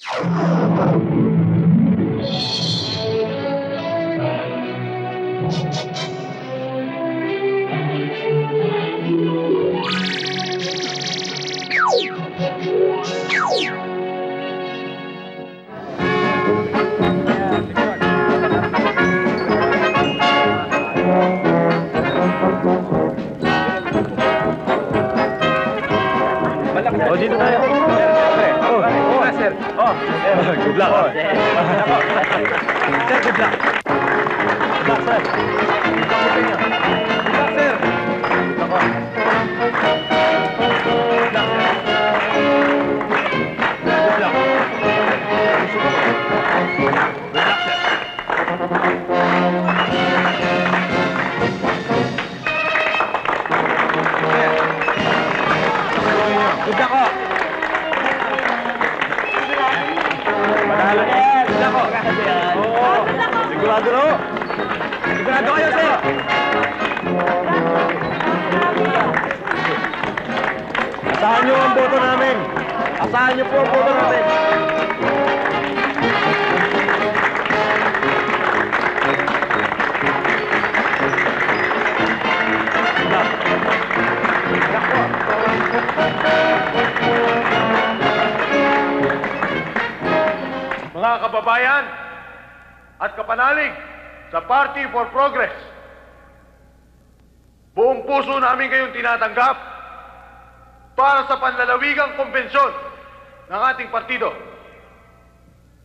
O, dito tayo. Sir. Good luck. Sir, good luck. Good luck, sir. Good luck, sir. Good luck, Good luck ko! Panalo yan! Good luck ko! Oo! Sigurado na ho! Sigurado kayo, sir! Asahan niyo ang boto namin! Asahan niyo po ang boto namin! Mga kababayan at kapanalig sa Party for Progress, buong puso namin kayong tinatanggap para sa panlalawigang kumbensyon ng ating partido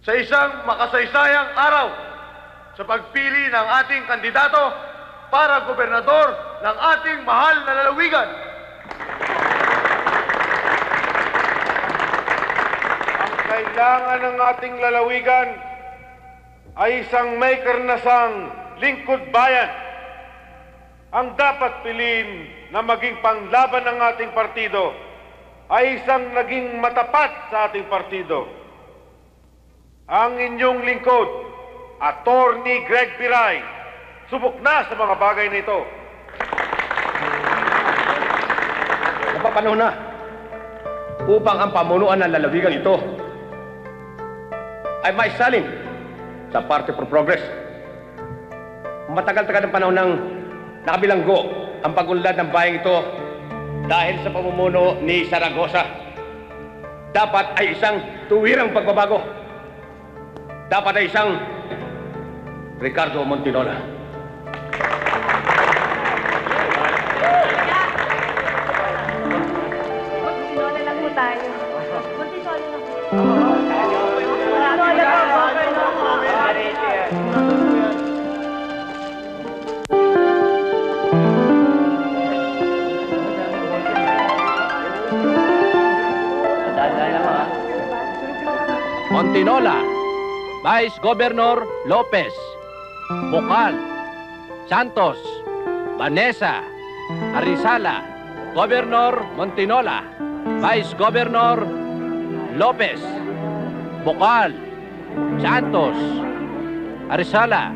sa isang makasaysayang araw sa pagpili ng ating kandidato para gobernador ng ating mahal na lalawigan. Kailangan ng ating lalawigan ay isang may karnasang lingkod bayan. Ang dapat piliin na maging panglaban ng ating partido ay isang naging matapat sa ating partido. Ang inyong lingkod, Attorney Greg Piray, subok na sa mga bagay na ito. Napapanahon na upang ang pamunuan ng lalawigan ito ay maisalin sa Party for Progress. Matagal-tagal ng panahon ng nakabilanggo ang pagunlad ng bayang ito dahil sa pamumuno ni Zaragoza. Dapat ay isang tuwirang pagbabago. Dapat ay isang Ricardo Montinola. Montinola lang po tayo. Montinola lang po. Montinola, Vice Governor Lopez, Bocal, Santos, Vanessa, Arizala, Governor Montinola, Vice Governor Lopez, Bocal, Santos, Arizala,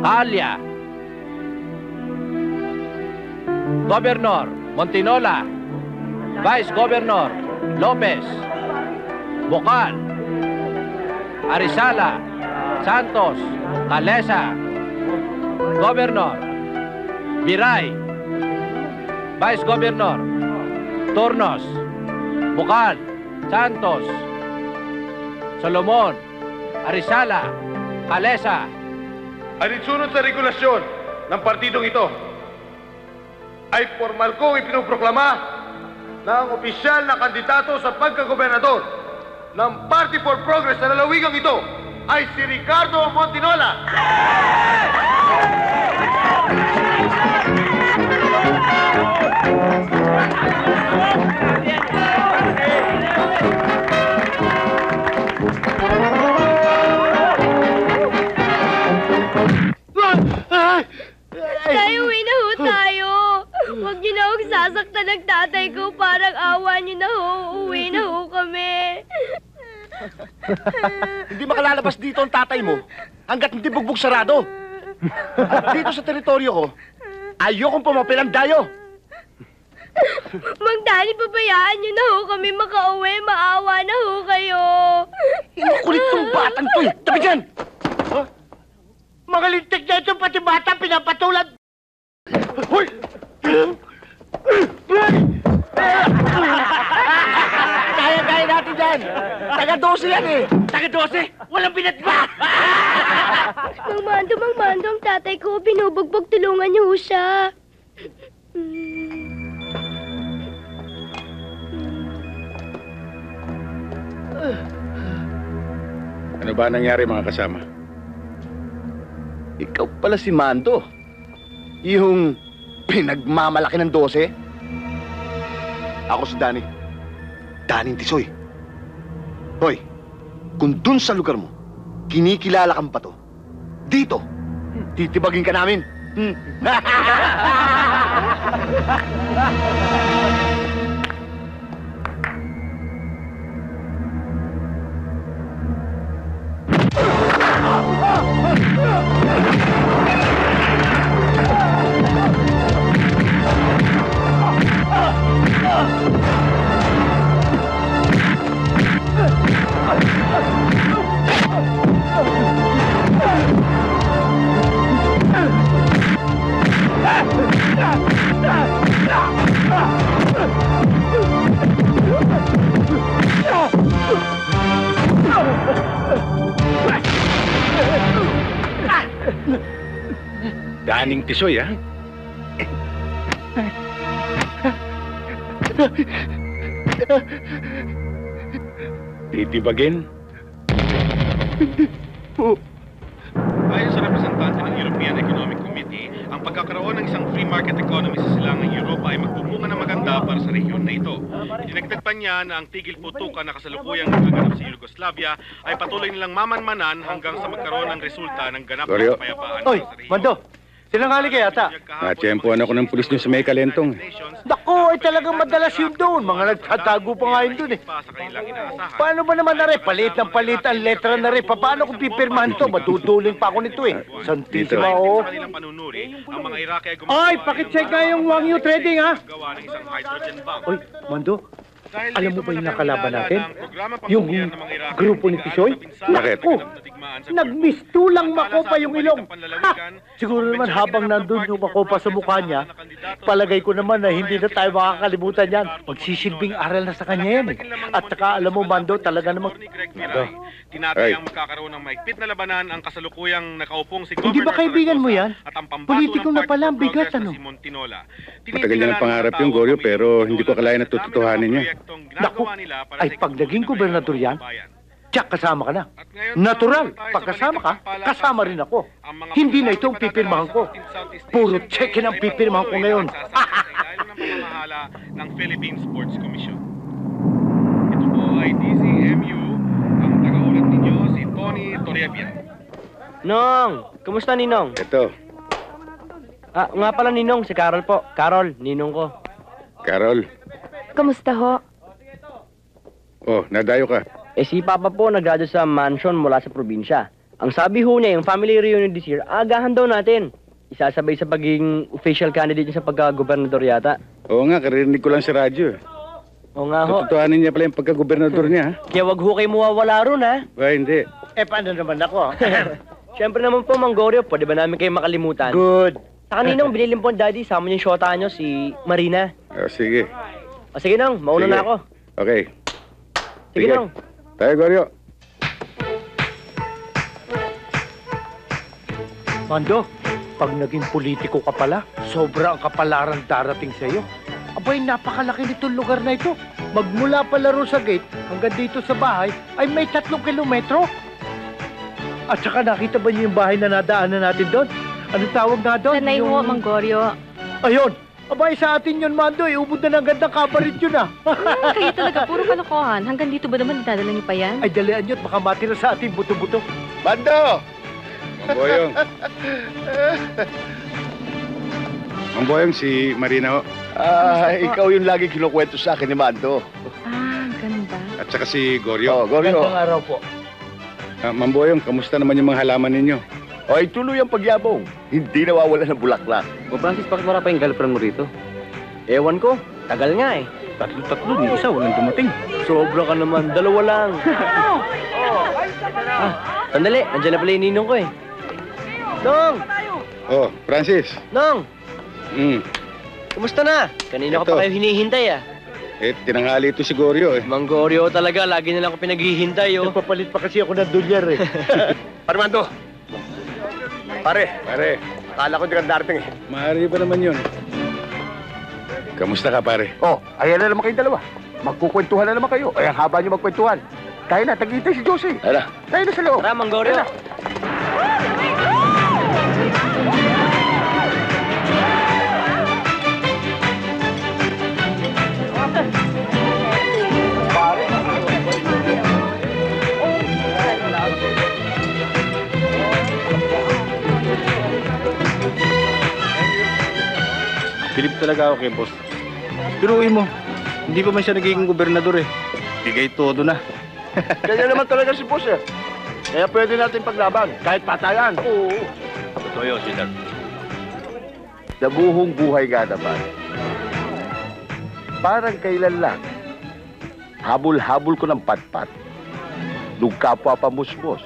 Calya, Governor Montinola, Vice Governor Lopez, Bocal, Arizala, Santos, Calesa, Governor Piray, Vice Governor Turnos, Bocal, Santos, Solomon, Arizala, Calesa. Alinsunod sa regulasyon ng partidong ito, ay formal kong ipinoproklama na ang opisyal na kandidato sa pagkagobernador ng Party for Progress sa lalawigang ito ay si Ricardo Montinola. Tayo, uwi na ho tayo. Huwag niyo na huwag sasaktan ng tatay ko. Parang awa niyo na ho. Uwi na ho kami. Hindi makalalabas dito ang tatay mo hanggat hindi bugbog sarado. At dito sa teritoryo ko, ayokong pumapilang dayo. Mang Danny, pabayaan niyo na ho kami makauwi. Maawa na ho kayo. batang to eh! Tabi dyan! Mga lintik na ito, pati bata, pinapatulad. Hoy! Kaya natin dyan! Taga-12 yan eh! Taga-12, walang binatba. Mang Mando, ang tatay ko, binubugbog, tulungan niyo ho siya. Ano ba nangyari mga kasama? Ikaw pala si Mando. Yung pinagmamalaki ng 12. Ako si Danny. Daning Tisoy. Hoy, kung dun sa lugar mo, kinikilala kang bato, dito, titibagin ka namin. Daning Tisoy, ha? Titibagin? Ayon sa representante ng European Economic Committee, ang pagkakaroon ng isang free market economy sa silangang Europa ay magbubunga ng maganda para sa rehiyon na ito. Idinagdag pa niya na ang tigil putukan na kasalukuyang nagaganap sa Yugoslavia ay patuloy nilang mamanmanan hanggang sa magkaroon ng resulta ng ganap Goryo. na kapayapaan Oy, sa rehiyon. Mando, sinangali ka yata. Natsyempohan ako ng pulis niyo sa may kalentong. Naku, ay talagang madalas yun doon. Mga nagtatago pa nga yun doon eh. Paano ba naman na rin? Palit ng palit ang letra na rin. Paano kung pipirmahan to? Matutuling pa ako nito eh. Santisima Dito. oh. Ay, pakicheck nga yung Wangyu Trading ha. Oy, Mando, alam mo ba yung nakalaban natin? Yung grupo ni Tisoy? Bakit? Naku, nagmistulang makopa yung ilong. Ha! Siguro naman habang nandun yung makopa sa mukha niya, palagay ko naman na hindi na tayo makakalimutan yan. Magsisilbing aral na sa kanya yan eh. At saka alam mo, Mando, talaga namang... Tinatayang magkakaroon ng maigpit na labanan ang kasalukuyang nakaupong si Hindi ba kaibigan mo yan? at ang pambato Politiko ng na pala ang Party for bigat, Progress ano? na si Montinola. Matagal niya ng pangarap yung Goryo, pero hindi ko akalain na tututuhanin niya. Naku, ay pag naging gobernador yan, tiyak kasama ka na. Natural, pag kasama ka, kasama rin ako. Hindi na itong pipirmahan ko. Puro check-in ang pipirmahan ko ngayon. ng Philippine Sports Commission. Ito po ay DCMU, ang tagaulat ninyo si Tony Torrebia. Nong! Kumusta, Ninong? Ito, Nga pala, Ninong. Si Carol po. Carol, Ninong ko. Carol. Kamusta ho? Oh, nadayo ka. Si Papa po nag-graduate sa mansion mula sa probinsya. Ang sabi ho niya, yung family reunion this year, agahan daw natin. Isasabay sa pagiging official candidate niya sa pagka-gobernador yata. Oo nga, karirinig ko lang sa radyo. Oo nga ho. Tututuhanin niya pala yung pagka-gobernador niya, ha? Kaya wag ho kayo mawawala ron, ha? Ba, hindi. Paano naman ako? Siyempre naman po, Mang Goryo, pwede ba namin kayo makalimutan? Good. Sa kaninong binilin po, Daddy, sama niyo yung shota niyo, si Marina. Oh, sige. O sige, Nong, mauna Sige. na ako. Okay. Sige, Nong. Tayo, Goryo. Mando, pag naging politiko ka pala, sobra ang kapalaran darating sa iyo. Abay, napakalaki nitong lugar na ito. Magmula pala ro sa gate hanggang dito sa bahay ay may 3 kilometro. At saka nakita ba niyo yung bahay na nadaanan natin doon? Anong tawag na doon? Sanay ho, Mang Goryo. Ayun! Abay, sa atin yun, Mando. Ubod na ng gandang kabarit yun, ah. Kayo talaga, puro kalokohan. Hanggang dito ba naman dadala niyo pa yan? Ay, dalian yun. Baka matira sa ating buto-buto. Mando! Mamboyong. Mamboyong, si Marina, ho. Ikaw yung lagi kinukwento sa akin ni Mando. Ganda. At saka si Goryo. Goryo. Gandang araw po. Mamboyong, kamusta naman yung mga halaman ninyo? Ay, tuloy ang pagyabong. Hindi nawawala ng bulaklak. O Francis, bakit wala pa yung girlfriend mo rito? Ewan ko, tagal nga eh. Tatlo, ni isa, walang dumating. Sobra ka naman. Dalawa lang. Sandali. Nandiyan na pala yung ninong ko eh. Nong! Oh, Francis. Nong! Hmm. Kumusta na? Kanina ko Ito. pa kayo hinihintay ah. Tinanghali ito si Goryo eh. Manggorio talaga. Lagi na lang ako pinaghihintay oh. Nagpapalit pa kasi ako ng dolyar eh. Armando! Pare, akala ko di ka darating eh. Maaari ba naman yun? Kamusta ka, pare? Oh, ayan na naman kayong dalawa. Magkukwentuhan na naman kayo. Ay, ang haba nyo magkwentuhan. Tayo na, tagitay si Josie. Ala. Tayo na sa loob. Tara, Manggorio. Bilib talaga ako kay boss. Piruin mo, hindi pa man siya nagiging gobernador eh. Bigay todo na. Kanya naman talaga si boss eh. Kaya pwede natin paglaban, kahit patayan. Oo. Totoo yun, Sinan. Dabuhong buhay nga naman. Parang kailan lang. Habol-habol ko ng patpat. Nung kapwa pa musmos.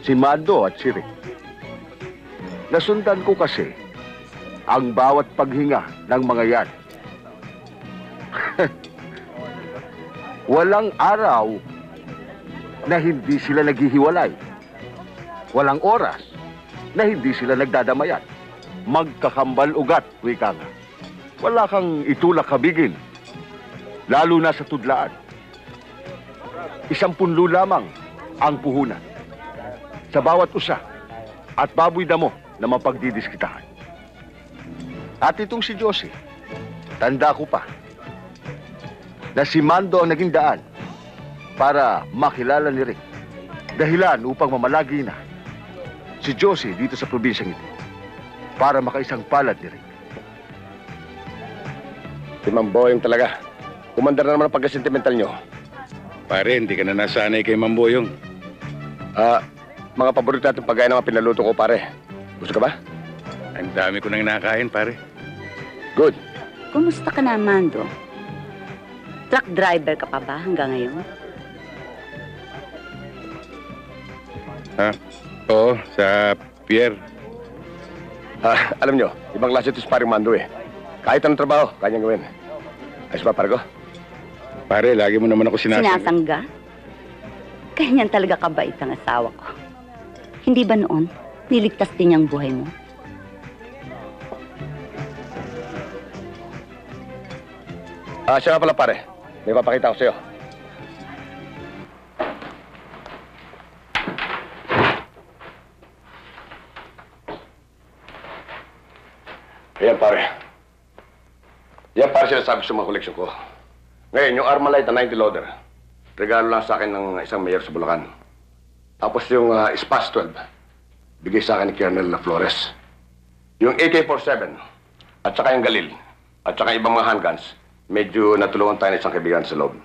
Si Mando at si Rick. Nasundan ko kasi ang bawat paghinga ng mga yan. Walang araw na hindi sila naghihiwalay. Walang oras na hindi sila nagdadamayan. Magkakambal ugat, wika nga. Wala kang itulak kabigin, lalo na sa tudlaan. 10 lamang ang puhunan sa bawat usa at baboy damo na mapagdidiskitahan. At itong si Josie, tanda ko pa na si Mando ang naging daan para makilala ni Rick. Dahilan upang mamalagi na si Josie dito sa probinsyang ito para makaisang palad ni Rick. Si Mamboyong talaga. Kumandar na naman ang pagka-sentimental nyo. Pare, hindi ka na nasanay kay Mamboyong. Mga paborito natin pagkain na mga pinaluto ko, pare. Gusto ka ba? Ang dami ko nang nakain, pare. Good. Kumusta ka na, Mando? Truck driver ka pa ba hanggang ngayon? Oo, sa pier. Alam nyo, ibang klase ito si paring Mando eh. Kahit anong trabaho, kanyang gawin. Ayos ba, Pargo? Pare, lagi mo naman ako Sinasangga? Ganyan talaga kabait ang asawa ko. Hindi ba noon, niligtas din niyang buhay mo? Siya nga pala, pare. May papakita ko sa'yo. Ayan, pare. Yan, pare, sinasabi sa mga koleksyon ko. Ngayon, yung Armalite na 90 loader, regalo lang sa akin ng isang mayor sa Bulacan. Tapos yung Spas 12, bigay sa akin ni Colonel Flores. Yung AK-47, at saka yung Galil, at saka ibang mga handguns, medyo natulungan tayo ng isang kaibigan sa loob.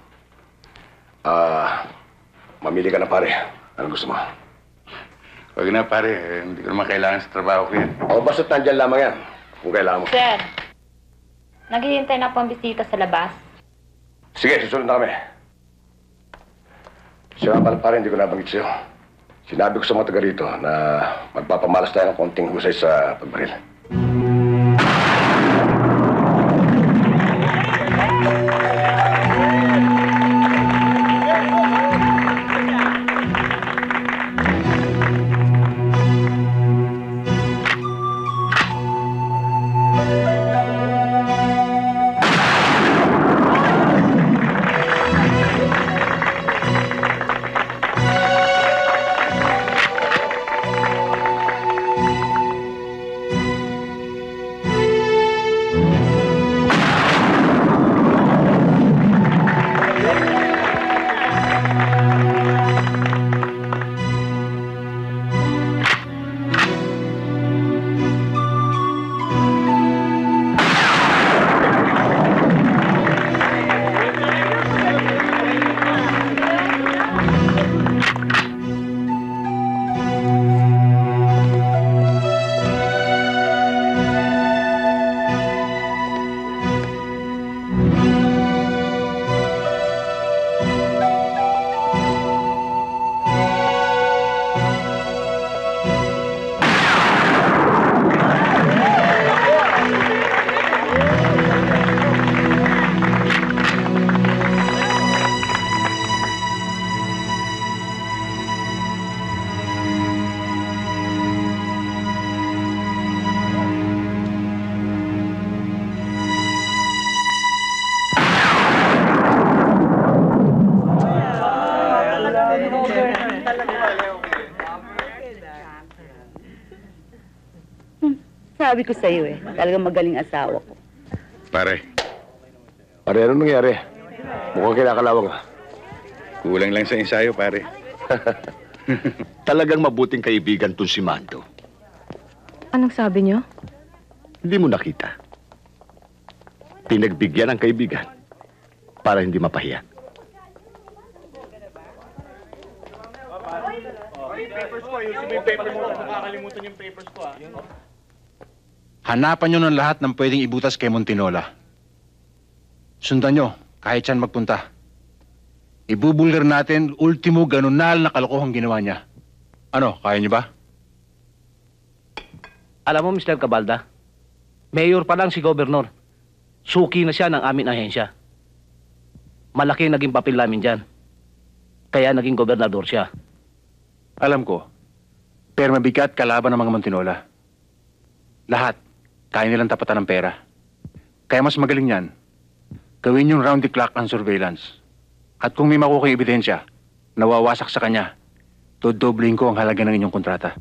Mamili ka na, pare. Ano gusto mo? Huwag na, pare. Hindi ko naman kailangan sa trabaho ko yan. O, basta't nandyan lamang yan, kung kailangan mo. Sir, naghihintay na po ang bisita sa labas. Sige, susunod na kami. Siya nga pala, pare, hindi ko nabanggit sa'yo. Sinabi ko sa mga taga rito na magpapamalas tayo ng konting husay sa pagbaril. sinasabi ko sa'yo eh. Talagang magaling asawa ko. Pare, Anong nangyari? Mukhang kinakalawang ka. kulang lang sa ensayo, pare. Talagang mabuting kaibigan tong si Mando. Anong sabi niyo? Hindi mo nakita. Pinagbigyan ang kaibigan para hindi mapahiya. Hanapan nyo ng lahat ng pwedeng ibutas kay Montinola. Sundan nyo, kahit saan magpunta. Ibubulgar natin ultimo ganunal na kalokohang ginawa niya. Ano, kaya nyo ba? Alam mo, Mr. Cabalda, mayor pa lang si Gobernur. Suki na siya ng aming ahensya. Malaki naging papel namin dyan. Kaya naging gobernador siya. Alam ko, pero mabigat kalaban ng mga Montinola. Lahat, kaya nilang tapatan ng pera. Kaya mas magaling yan, gawin yung round the clock ang surveillance. At kung may makuha kayong ebidensya, nawawasak sa kanya, dodobling ko ang halaga ng inyong kontrata.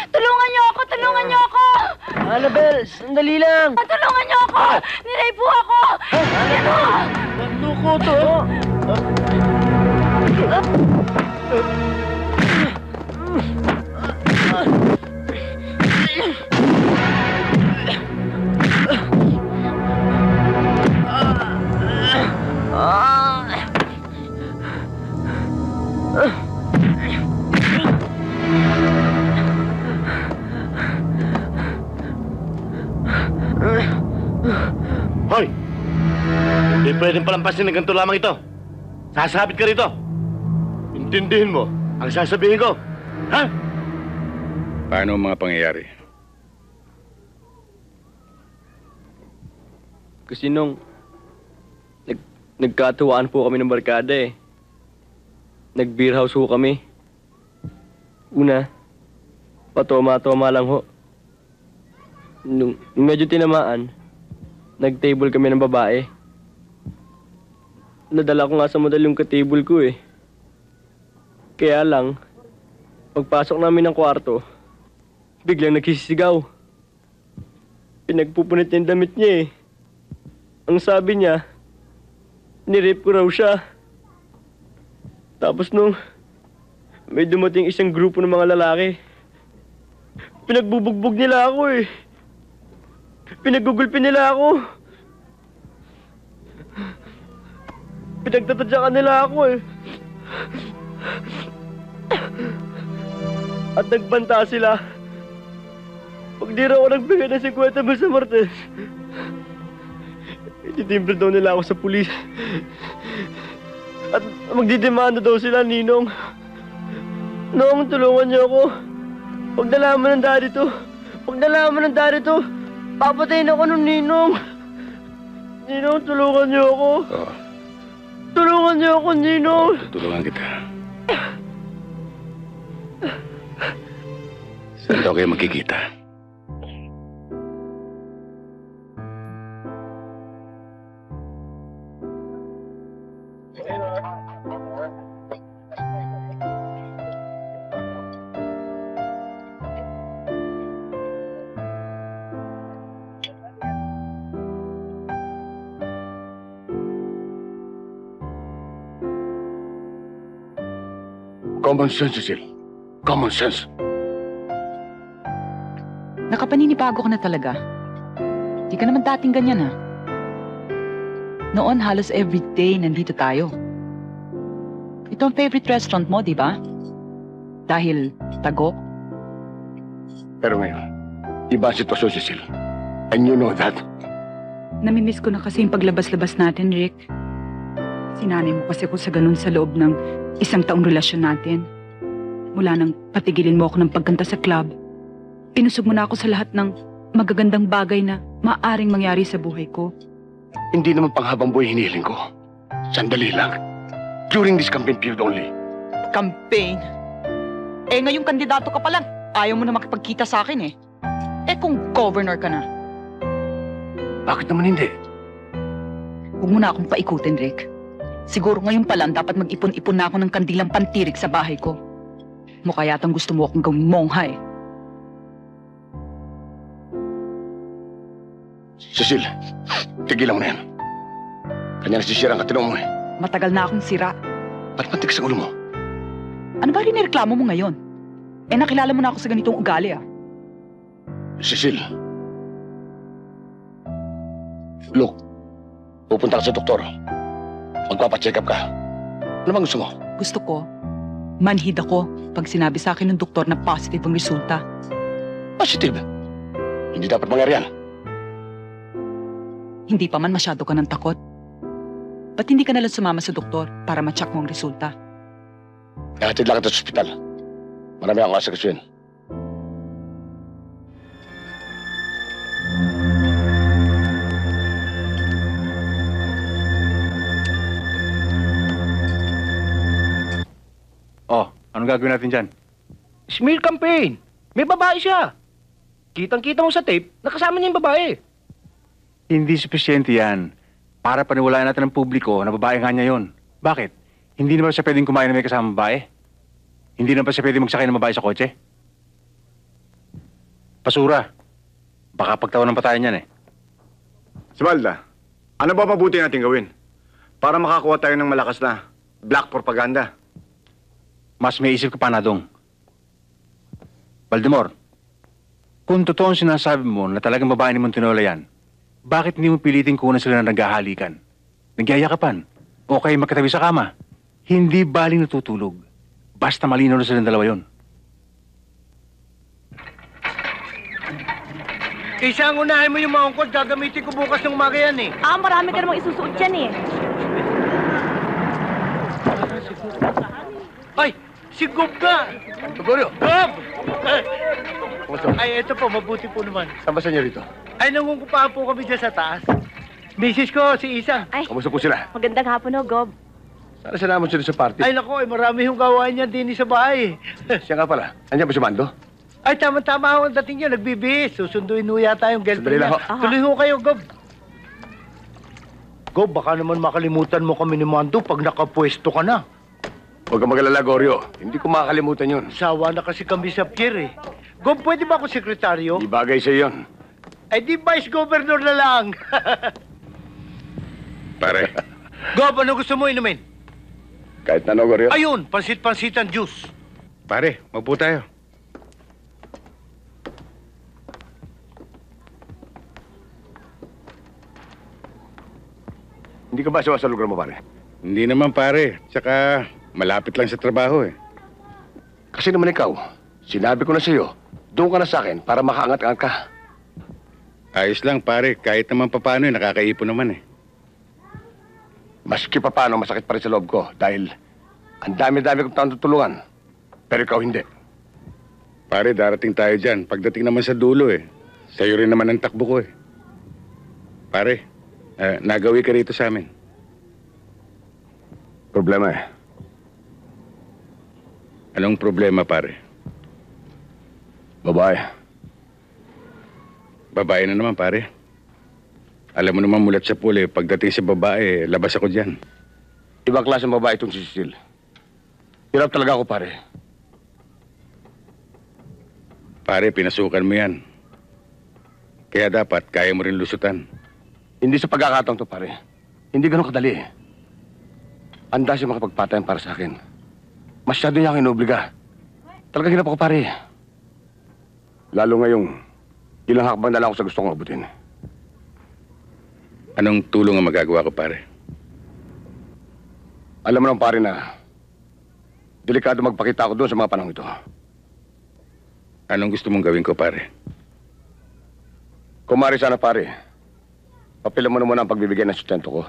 Tulungan niyo ako! Tulungan niyo ako! Annabel, sandali lang! Tulungan niyo ako! Nilay po ako! Ano? Nanduko to! Hoy! Hindi pwedeng palampasin ng ganito lamang ito. Sasabit ka rito. Intindihin mo ang sasabihin ko. Ha? Paano ang mga pangyayari? Kasi nung nagkatuwaan po kami ng barkada eh. Nag-beer house ho kami. Una, patoma-toma lang ho. Nung medyo tinamaan, nag-table kami ng babae. Nadala ko nga sa model yung ka-table ko eh. Kaya lang, pagpasok namin ng kwarto, biglang nagsisigaw. Pinagpupunit niya yung damit niya eh. Ang sabi niya, nirape ko raw siya. Tapos nung may dumating isang grupo ng mga lalaki, pinagbubugbog nila ako eh. Pinagugulpin nila ako. Pinagtatadyakan nila ako eh. At nagbanta sila. Pag di raw ako nagbigay ng 50 sa Martes, ititimbre daw nila ako sa pulis. At magdidemanda daw sila, Ninong. Noong, tulungan niyo ako. Pag nalaman ng daddy to, papatayin ako ng Ninong. Ninong, tulungan niyo ako. Oo. Tulungan niyo ako, Ninong. Tutulungan kita. Saan daw kayo magkikita? Common sense, Cecil. Common sense. Nakapaninibago ka na talaga. Di ka naman dating ganyan, ha? Noon, halos everyday nandito tayo. Ito ang favorite restaurant mo, di ba? Dahil tago? Pero ngayon, iba ang sitwasyon, Cecil. And you know that. Namimiss ko na kasi yung paglabas-labas natin, Rick. Sinanay mo kasi ako sa ganun sa loob ng 1 taong relasyon natin. Mula nang patigilin mo ako ng pagkanta sa club, pinusog mo na ako sa lahat ng magagandang bagay na maaaring mangyari sa buhay ko. Hindi naman panghabang buhay hinihiling ko. Sandali lang. During this campaign period only. Campaign? Eh, ngayong kandidato ka pa lang. Ayaw mo na makipagkita sa akin eh. Eh, kung governor ka na. Bakit naman hindi? Huwag mo na akong paikutin, Rick. Siguro ngayon pa lang dapat mag-ipon-ipon na ako ng kandilang pantirik sa bahay ko. Mukha yatang gusto mo akong gawing mongha eh. Cecil, tigilan mo na yan. Kanya nasisira ang katino mo eh. Matagal na akong sira. Ba't matigas ang ulo mo? Ano ba rin-reklamo mo ngayon? Eh nakilala mo na ako sa ganitong ugali ah. Cecil. Look, pupunta ka sa doktor. Magpapacheck up ka. Ano bang gusto mo? Gusto ko, manhid ako pag sinabi sa akin ng doktor na positive ang resulta. Positive? Hindi dapat mangyari yan. Hindi pa man masyado ka ng takot. Ba't hindi ka nalang sumama sa doktor para ma-check mo ang resulta? Nahatid lang kita sa ospital. Marami akong asakasuin. Oh, anong gagawin natin dyan? Smear campaign. May babae siya. Kitang-kita mo sa tape, nakasama niya yung babae. Hindi sufisyente yan. Para paniwalaan natin ng publiko na babae nga niya yon. Bakit? Hindi na ba siya pwedeng kumain na may kasamang babae? Hindi na ba siya pwedeng magsakay ng babae sa kotse? Basura. Baka pagtawanan pa tayo niyan eh. Sibalda, ano ba mabuti natin gawin? Para makakuha tayo ng malakas na black propaganda. Mas may isip ka pa na, Dong. Baldemar, kung totoo ang sinasabi mo na talagang babae ni Montinola yan, bakit hindi mo pilitin kunan sila na naghahalikan, nagyayakapan, o kaya magkatabi sa kama? Hindi baling natutulog. Basta malinaw na silang dalawa yon. Isang unahin mo yung mga ungkod, gagamitin ko bukas ng umaga yan eh. Ah, marami ka namang isusuot dyan eh. Ay, si Gob ka! Tugorio! Gob! Kumusta? Ay, eto po, mabuti po naman. Saan ba sa inyo rito? Ay, nangungupahan po kami dyan sa taas. Misis ko, si Isa. Ay, Kamusta po sila? magandang hapon ho, Gob. Sana salamat sila sa party. Ay, nako, marami yung gawain niya din sa bahay. Siya nga pala. Andiyan ba si Mando? Ay, tama-tama ako ang dating niya, nagbibihis. Susunduin ho yata yung Sandali girlfriend lang niya. ho. Tuloy ho kayo, Gob. Gob, baka naman makalimutan mo kami ni Mando pag nakapwesto ka na. Huwag kang mag-alala, Goryo. Hindi ko makakalimutan yun. Sawa na kasi kami sa pier eh. Gob, pwede ba ako sekretaryo? Di bagay sa yun. Ay, di vice governor na lang. Pare, Gob, ano gusto mo inumin? Kahit na ano, Goryo. Ayun, pansit-pansitan juice. pare, magpo tayo. Hindi ka ba sa lugar mo, pare? Hindi naman pare, tsaka malapit lang sa trabaho eh. Kasi naman ikaw, sinabi ko na sa'yo, doon ka na sa akin para makaangat-angat ka. Ayos lang pare, kahit naman papaano eh, nakakaipon naman eh. Maski pa paano, masakit pa rin sa loob ko dahil ang dami-dami kong taong tutulungan. Pero ikaw hindi. Pare, darating tayo dyan. Pagdating naman sa dulo eh, sa'yo rin naman ang takbo ko eh. Pare, nagawi ka rito sa amin. Problema eh. Anong problema pare? Babae. Babae na naman pare. Alam mo naman mulat sa pool eh, pagdating sa babae, labas ako dyan. Ibang klase ng babae itong si Cecil. Hirap talaga ako, pare. Pare, pinasukan mo yan. Kaya dapat, kaya mo rin lusutan. Hindi sa pagkakataong to, pare. Hindi ganun kadali eh. Handa siya makapagpatayan para sa akin. Masyado niya akong inobliga. Talaga hirap ako, pare. Lalo ngayong ilang hakbang na lang ako sa gusto kong abutin. Anong tulong ang magagawa ko, pare? Alam mo naman, pare, na delikado magpakita ako doon sa mga panahon ito. Anong gusto mong gawin ko, pare? Kumari sana, pare. Papilan mo na muna ang pagbibigay ng sustento ko.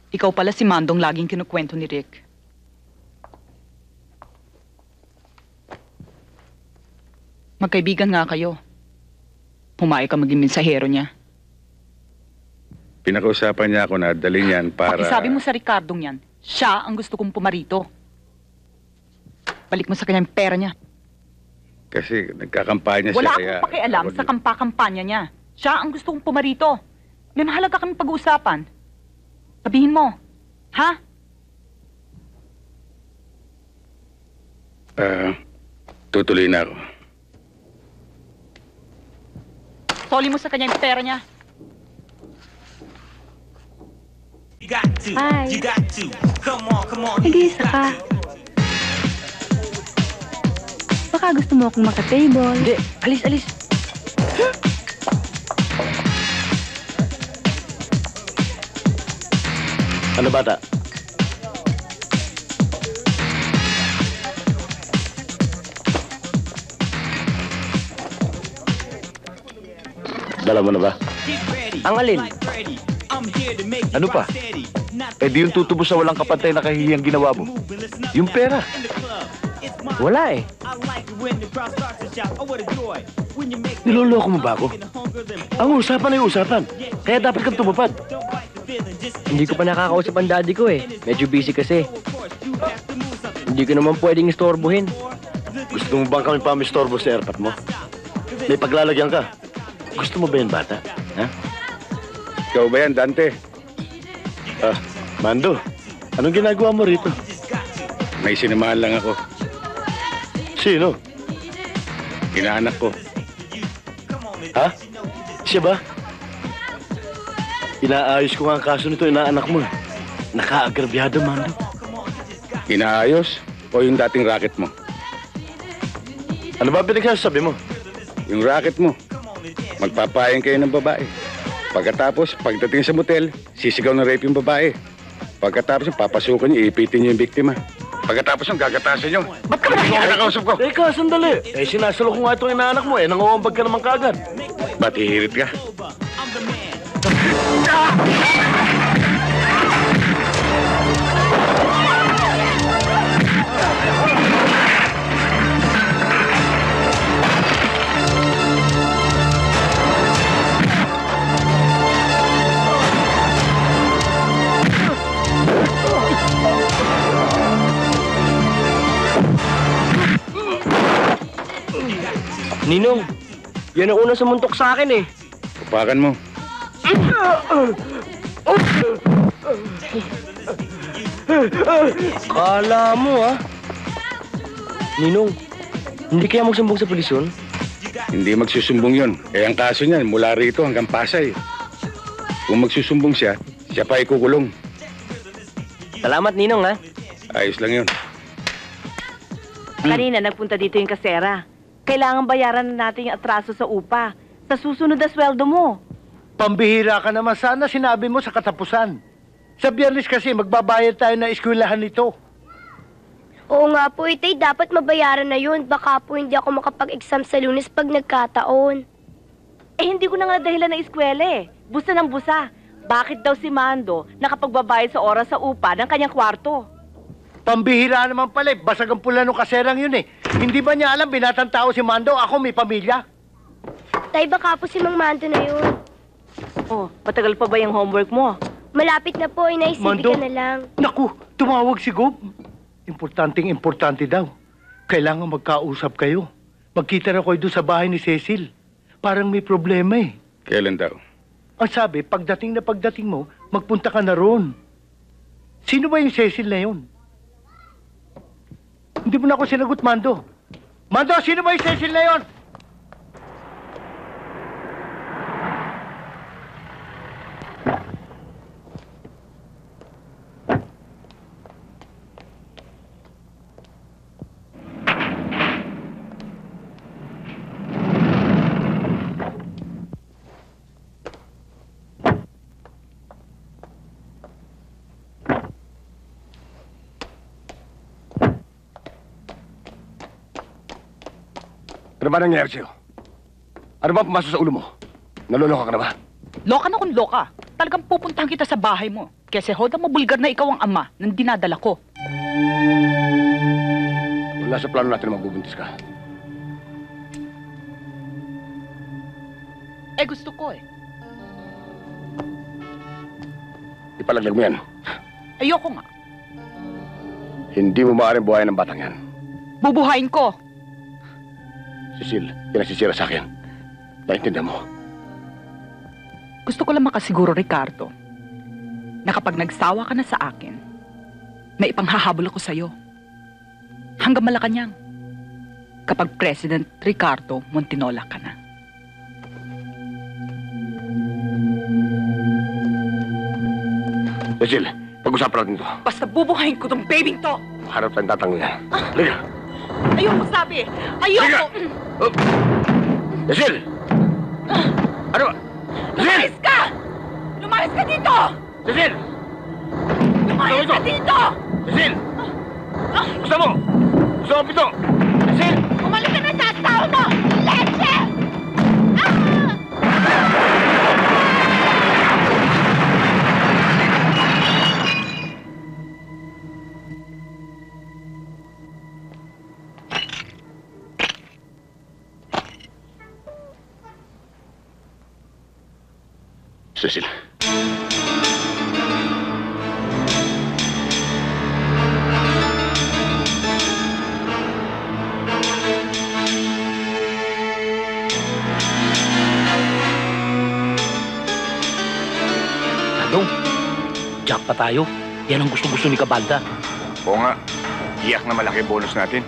Ikaw pala si Mandong laging kinukwento ni Rick. Magkaibigan nga kayo. Pumayag ka maging mensahero niya. Pinakausapan niya ako na dalhin yan para... Pakisabi mo sa Ricardong yan, siya ang gusto kong pumarito. Balik mo sa kanya yung pera niya. Kasi nagkakampanya siya Wala kaya... akong pakialam sa kampanya niya. Siya ang gusto kong pumarito. May mahalaga kaming pag-uusapan. Sabihin mo. Ha? Tutuloy na ako. Soli mo sa kanya yung pera niya. Hi. Nag-iisa ka. Baka gusto mo akong maka-table. Hindi, alis. Ano bata? Dala mo na ba? Ang alin? Ano pa? Eh di yung tutubos sa walang kapantay na kahihiyang ginawa mo. Yung pera. Wala eh. Niloloko mo ba ako? Ang usapan ay usapan. Kaya dapat kang tumupad. Hindi ko pa nakakausap ang daddy ko eh. Medyo busy kasi. Hindi ko naman pwedeng istorbohin. Gusto mo bang kami pamistorbo sa airpat mo? May paglalagyan ka. Gusto mo ba yan, bata? Ha? Ikaw ba yan, Dante? Mando, anong ginagawa mo rito? May sinamahan lang ako. Sino? Inaanak ko. Ha? Siya ba? Inaayos ko nga ang kaso nito, inaanak mo. Nakaagrabyado, Mando. Inaayos o yung dating racket mo? Ano ba pinagsasabi mo? Yung racket mo. Magpapayang kayo ng babae. Pagkatapos, pagdating sa motel, sisigaw ng rape yung babae. Pagkatapos, papasukan niyo, iipitin niyo yung biktima. Pagkatapos yung gagatasan niyo. Ba't ka nakakausap ko? Teka, sandali. Sinasalo ko nga itong inaanak mo nangawambag ka naman kagad. Ba't hihirit ka? Ninong, yan ang una sumuntok sa akin eh. Upakan mo. Kala mo ah. Ninong, hindi kaya magsumbong sa pulis yun? Hindi magsusumbong yun. Eh, ang kaso niyan, mula rito hanggang Pasay. Kung magsusumbong siya, siya pa ikukulong. Salamat, Ninong ha. Ayos lang yun. Kanina nagpunta dito yung kasera. Kailangan bayaran na natin yung atraso sa upa. Sa susunod na sweldo mo. Pambihira ka naman. Sana sinabi mo sa katapusan. Sa Biyernes kasi magbabayad tayo na eskwelahan nito. Oo nga po, Itay. Dapat mabayaran na yun. Baka po hindi ako makapag-exam sa Lunes pag nagkataon. Eh, hindi ko na nga dahilan ng eskwela eh. Busa ng busa. Bakit daw si Mando nakapagbabayad sa oras sa upa ng kanyang kwarto? Pambihira naman pala. Basag ang pula nung kaserang yun eh. Hindi ba niya alam, binatang tao si Mando, ako may pamilya? Tay, baka po si Mang Mando na yun. Oh, matagal pa ba yung homework mo? Malapit na po, inaisipin Mando? ka na lang. Naku, tumawag si Gob. Importante daw. Kailangan magkausap kayo. Magkita na kayo doon sa bahay ni Cecil. Parang may problema eh. Kailan daw? Ang sabi, pagdating mo, magpunta ka na roon. Sino ba yung Cecil na yun? Hindi mo na ako sinagot, Mando. Mando, sino ba yung Cecil na yun? Ano ba nangyayari sa'yo? Ano ba pumasok sa ulo mo? Naloloka ka na ba? Loka na kung loka. Talagang pupuntahan kita sa bahay mo. Kasi hodang mabulgar na ikaw ang ama ng dinadala ko. Wala sa plano natin na magbubuntis ka. Eh gusto ko eh. Ipalaglag mo yan. Ayoko nga. Hindi mo maaaring buhayin ng batang yan. Bubuhayin ko. Cecil, yan ang sisira sa akin. Naintindihan mo? Gusto ko lang makasiguro, Ricardo, na kapag nagsawa ka na sa akin, may ipanghahabol ako sa'yo. Hanggang Malacanang. Kapag President Ricardo Montinola ka na. Cecil, pag-usapan natin to. Basta bubuhayin ko tong babing to! Harap tayong tatanggal yan. Liga! Ayoko sabi! Ayoko! Oh. Cecil! Ano ba? Lumayas ka! Lumayas ka dito! Cecil! Lumayas ka dito! Cecil! Gusto mo? Gusto mo pito? Cecil! Umalik ka na sa asawa mo! Leche! Cecil. Adong, jack pa tayo. Yan ang gusto-gusto ni Cabalda. Oo nga. Iyak na malaki bonus natin.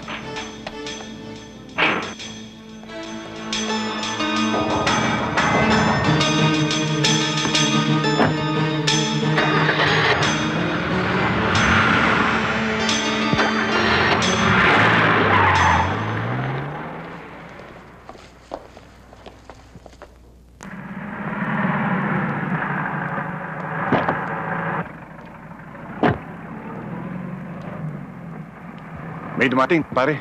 May dumating, pare.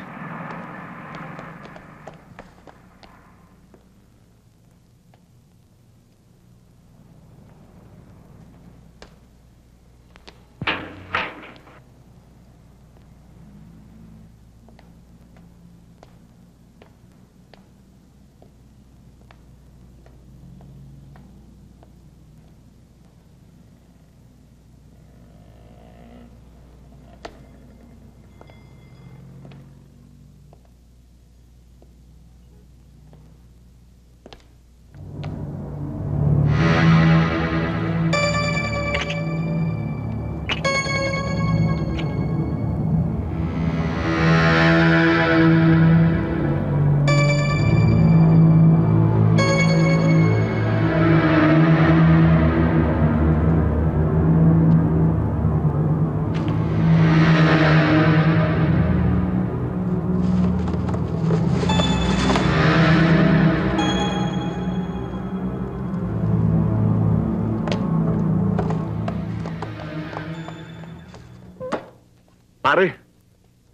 Pare,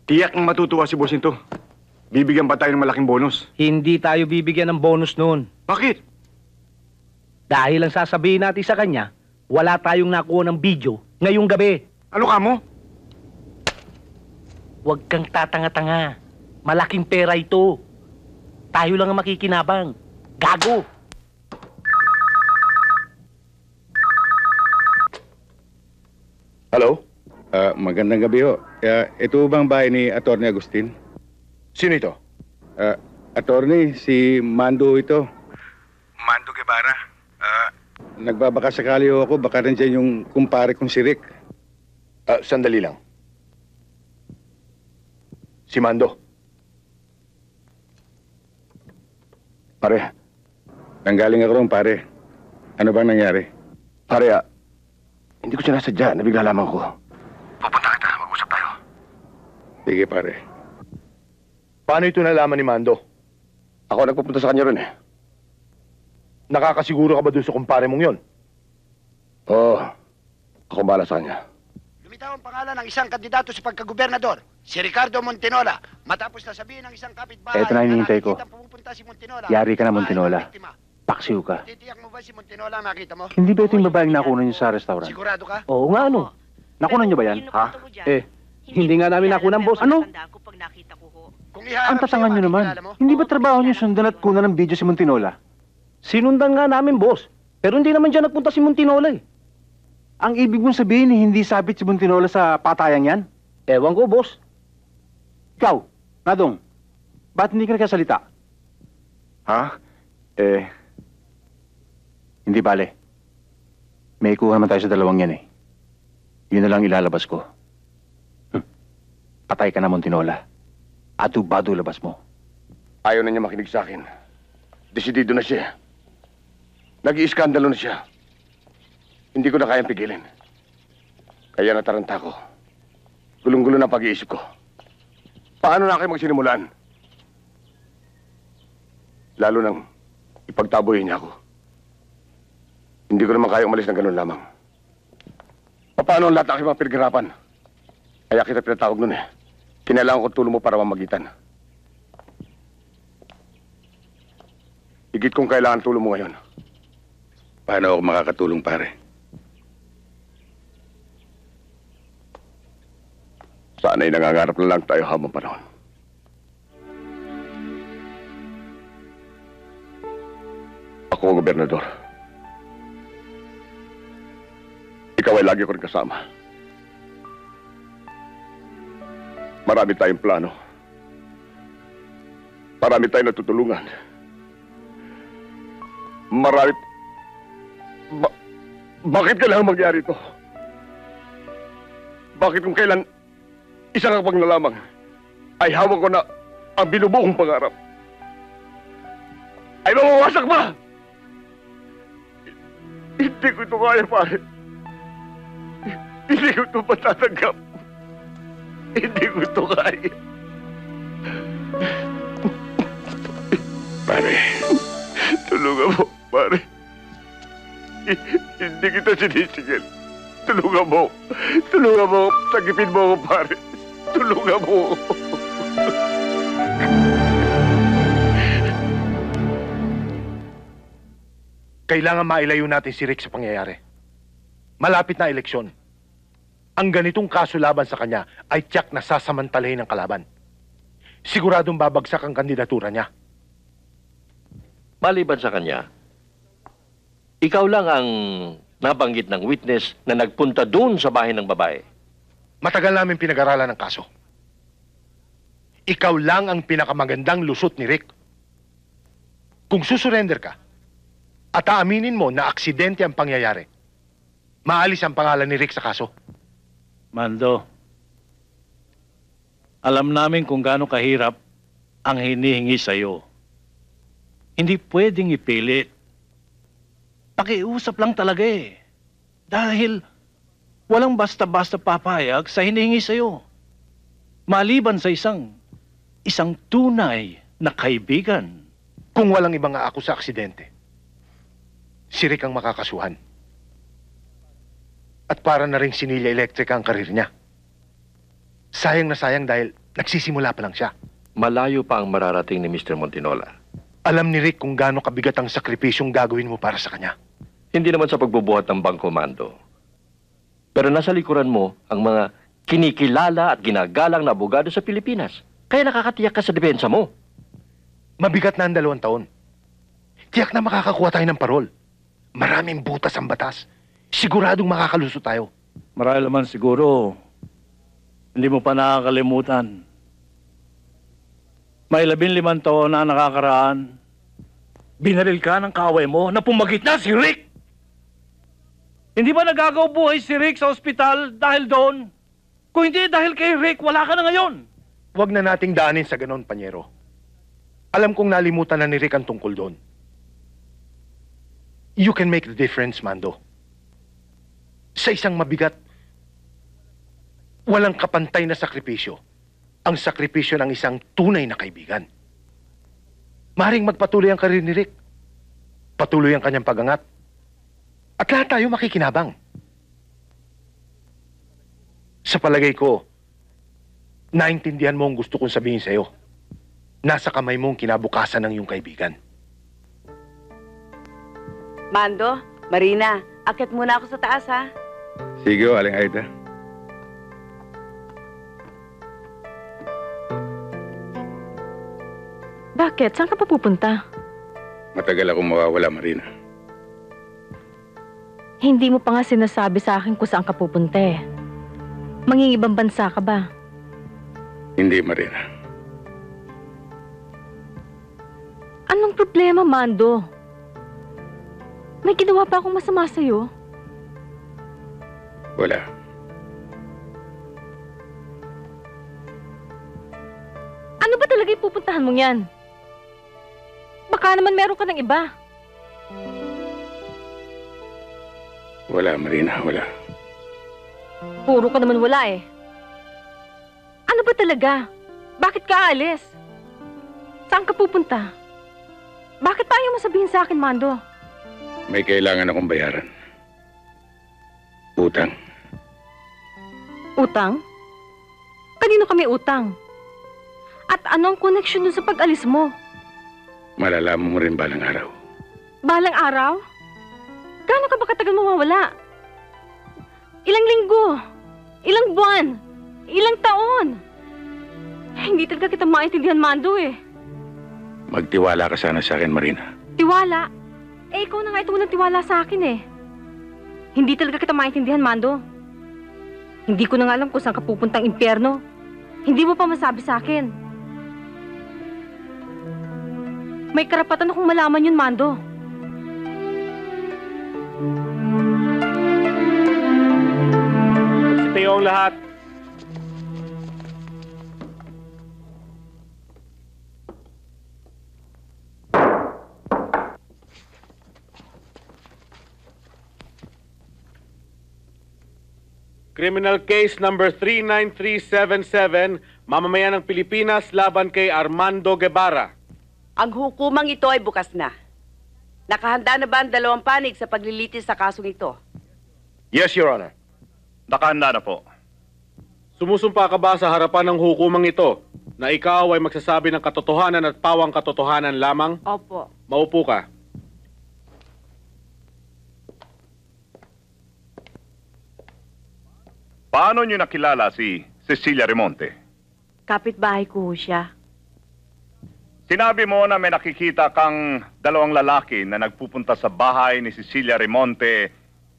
tiyak ang matutuwa si Bossing to. Bibigyan pa tayo ng malaking bonus. Hindi tayo bibigyan ng bonus noon. Bakit? Dahil ang sasabihin natin sa kanya, wala tayong nakuha ng video ngayong gabi. Ano ka mo? Huwag kang tatanga-tanga. Malaking pera ito. Tayo lang ang makikinabang. Gago! Hello? Magandang gabi ho. Ito bang bahay ni Atty. Agustin? Sino ito? Attorney, si Mando ito. Mando Guevara. Nagbabaka sakali ho ako, baka nandiyan yung kumpare kong si Rick. Sandali lang. Si Mando. Pare, nanggaling ako ron, pare. Ano bang nangyari? Pare, hindi ko sinasadya. Nabigla lamang ko. Pupunta kita. Mag-usap tayo. Sige, pare. Paano ito nalaman ni Mando? Ako nagpupunta sa kanya ron eh. Nakakasiguro ka ba doon sa kumpare mong yon? Oo. Ako bahala sa kanya. Lumitaw ang pangalan ng isang kandidato sa pagkagobernador, si Ricardo Montinola. Matapos na sabihin ng isang kapitbahay Eto na hinihintay ko. pumupunta si Montinola. Yari ka na, Montinola. Paksiw ka. Titiyak mo ba si Montinola ang nakita mo? Hindi ba ito yung babaeng nakunan niyo sa restaurant? Sigurado ka? Oo nga, ano? Nakunan niyo ba yan? Ha? Hindi nga namin nakunan, boss. Ano? Kung Ang tatangan niyo naman. Hindi ba trabaho niyo sundan at kunan ng video si Montinola? Sinundan nga namin, boss. Pero hindi naman dyan nagpunta si Montinola eh. Ang ibig mong sabihin, hindi sabit si Montinola sa patayang yan? Ewan ko, boss. Ikaw, Nadong, ba't hindi ka nagkasalita? Ha? Hindi bale. May kuha naman tayo sa dalawang yan eh. Yun na lang ilalabas ko. Patay ka na, Montinola. Adu-badu labas mo. Ayaw na niya makinig sa akin. Desidido na siya. Nag-iiskandalo na siya. Hindi ko na kayang pigilin. Kaya nataranta ko. Gulong-gulo na pag-iisip ko. Paano na kayo magsinimulan? Lalo nang ipagtaboy niya ako. Hindi ko naman kaya umalis ng ganun lamang. Paano ang lahat ng aking mga pinaghirapan? Kaya kita pinatawag nun eh. Kinailangan ko tulong mo para mamagitan. Higit kong kailangan tulong mo ngayon. Paano ako makakatulong, pare? Sana'y nangangarap na lang tayo habang panahon. Ako, Gobernador. Ikaw ay lagi ko rin kasama. Marami tayong plano. Marami tayong natutulungan. Bakit kailangan mangyari ito? Bakit kung kailan isang kapag na lamang ay hawak ko na ang binubuong pangarap ay mawawasak ba? Hindi ko ito kaya, pare. Hindi ko ito matatanggap. Hindi ko ito kaya. Pare, Tulungan mo, pare. Hindi kita sinisigil. Tulungan mo. Tulungan mo. Sagipin mo ako, pare. Tulungan mo. Kailangan mailayo natin si Rick sa pangyayari. Malapit na eleksyon. Ang ganitong kaso laban sa kanya ay tiyak na sasamantalahin ng kalaban. Siguradong babagsak ang kandidatura niya. Maliban sa kanya, ikaw lang ang nabanggit ng witness na nagpunta doon sa bahay ng babae. Matagal namin pinag-aralan ng kaso. Ikaw lang ang pinakamagandang lusot ni Rick. Kung susurrender ka at aaminin mo na aksidente ang pangyayari, maalis ang pangalan ni Rick sa kaso. Mando, alam namin kung gaano kahirap ang hinihingi sa'yo. Hindi pwedeng ipilit. Pakiusap lang talaga eh. Dahil walang basta-basta papayag sa hinihingi sa'yo. Maliban sa isang tunay na kaibigan. Kung walang ibang aako sa aksidente, si Rick ang makakasuhan. At para na rin sinilya elektrika ang karir niya. Sayang na sayang dahil nagsisimula pa lang siya. Malayo pa ang mararating ni Mr. Montinola. Alam ni Rick kung gaano kabigat ang sakripisyong gagawin mo para sa kanya. Hindi naman sa pagbubuhat ng bangko, Mando. Pero nasa likuran mo ang mga kinikilala at ginagalang na abogado sa Pilipinas. Kaya nakakatiyak ka sa depensa mo. Mabigat na ang 2 taon. Tiyak na makakakuha tayo ng parol. Maraming butas ang batas. Siguradong makakaluso tayo. Marahil naman siguro, hindi mo pa nakakalimutan. May 15 taon na nakakaraan. Binaril ka ng kaaway mo na pumagit na si Rick! Hindi ba nagagaw buhay si Rick sa ospital dahil doon? Kung hindi dahil kay Rick, wala ka na ngayon. Huwag na nating daanin sa ganon, Panyero. Alam kong nalimutan na ni Rick ang tungkol doon. You can make the difference, Mando. Sa isang mabigat, walang kapantay na sakripisyo, ang sakripisyo ng isang tunay na kaibigan. Maring magpatuloy ang karir ni Rick. Patuloy ang kanyang pagangat. At lahat tayo makikinabang. Sa palagay ko, naintindihan mo ang gusto kong sabihin sa'yo. Nasa kamay mo ang kinabukasan ng iyong kaibigan. Mando, Marina, akit muna ako sa taas, ha? sige o, Aling Aida. Bakit? Saan ka pa pupunta? Matagal akong mawawala, Marina. Hindi mo pa nga sinasabi sa akin kung saan ka pupunta eh. Mangingibang bansa ka ba? Hindi, Marina. Anong problema, Mando? May ginawa pa akong masama sa'yo? Wala. Ano ba talaga yung pupuntahan mong yan? Baka naman meron ka ng iba. Wala, Marina, wala. Puro ka naman wala eh. Ano ba talaga? Bakit ka aalis? Saan ka pupunta? Bakit pa ayaw mo sabihin sa akin, Mando? May kailangan akong bayaran. Utang. Utang? Kanino kami utang? At anong connection dun sa pag-alis mo? Malalaman mo rin balang araw. Balang araw? Gaano ka ba katagal mawawala? Ilang linggo? Ilang buwan? Ilang taon? Hindi talaga kita maintindihan, Mando eh. Magtiwala ka sana sa akin, Marina. Tiwala? Eh, ikaw na nga ito walang tiwala sa akin eh. Hindi talaga kita maintindihan, Mando. Hindi ko na nga alam kung saan ka pupuntang impyerno. Hindi mo pa masabi sa akin. May karapatan akong malaman yun, Mando. Magsitayo ang lahat. Criminal case number 39377, mamamayan ng Pilipinas laban kay Armando Guevara. Ang hukumang ito ay bukas na. Nakahanda na ba ang dalawang panig sa paglilitis sa kasong ito? Yes, Your Honor. Nakahanda na po. Sumusumpa ka ba sa harapan ng hukumang ito na ikaw ay magsasabi ng katotohanan at pawang katotohanan lamang? Opo. Maupo ka. Paano niyo nakilala si Cecilia Remonte? Kapitbahay ko siya. Sinabi mo na may nakikita kang dalawang lalaki na nagpupunta sa bahay ni Cecilia Remonte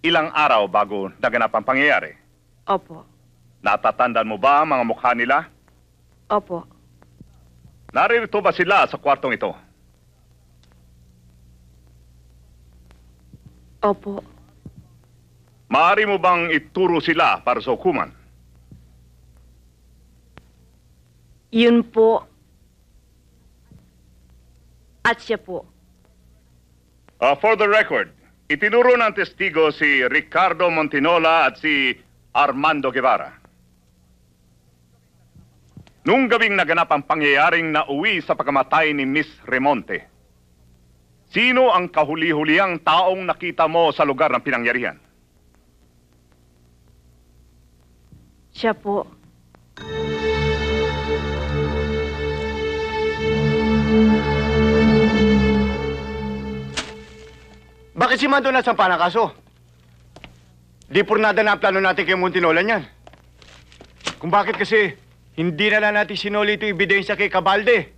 ilang araw bago naganap ang pangyayari. Opo. Natatandaan mo ba ang mga mukha nila? Opo. Naririto ba sila sa kwartong ito? Opo. Maaari mo bang ituro sila para sa hukuman? Yun po. At siya po. For the record, itinuro ng testigo si Ricardo Montinola at si Armando Guevara. Nung gabing naganap ang pangyayaring nauwi sa pagkamatay ni Miss Remonte, sino ang kahuli-huliang taong nakita mo sa lugar ng pinangyarihan? Siya po. Bakit si Mando nasampa ng kaso? Di purnada na ang plano natin kay Montinola niyan. Kung bakit kasi hindi na lang natin sinuli ito ebidensya kay Cabalde.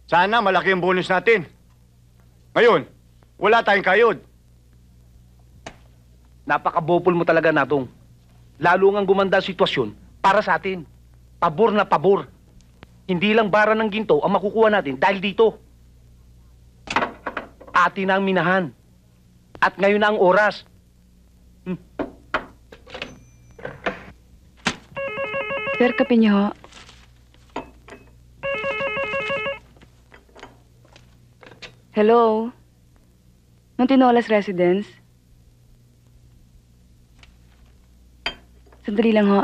Sana malaki ang bonus natin. Ngayon, wala tayong kayod. Napakabopol mo talaga, Nadong. Lalo ngang gumanda ang sitwasyon para sa atin. Pabor na pabor. Hindi lang bara ng ginto ang makukuha natin dahil dito. Atin na ang minahan. At ngayon na ang oras. Sir, kape niyo ho. Hello? Montinolas Residence? Sandali lang ho.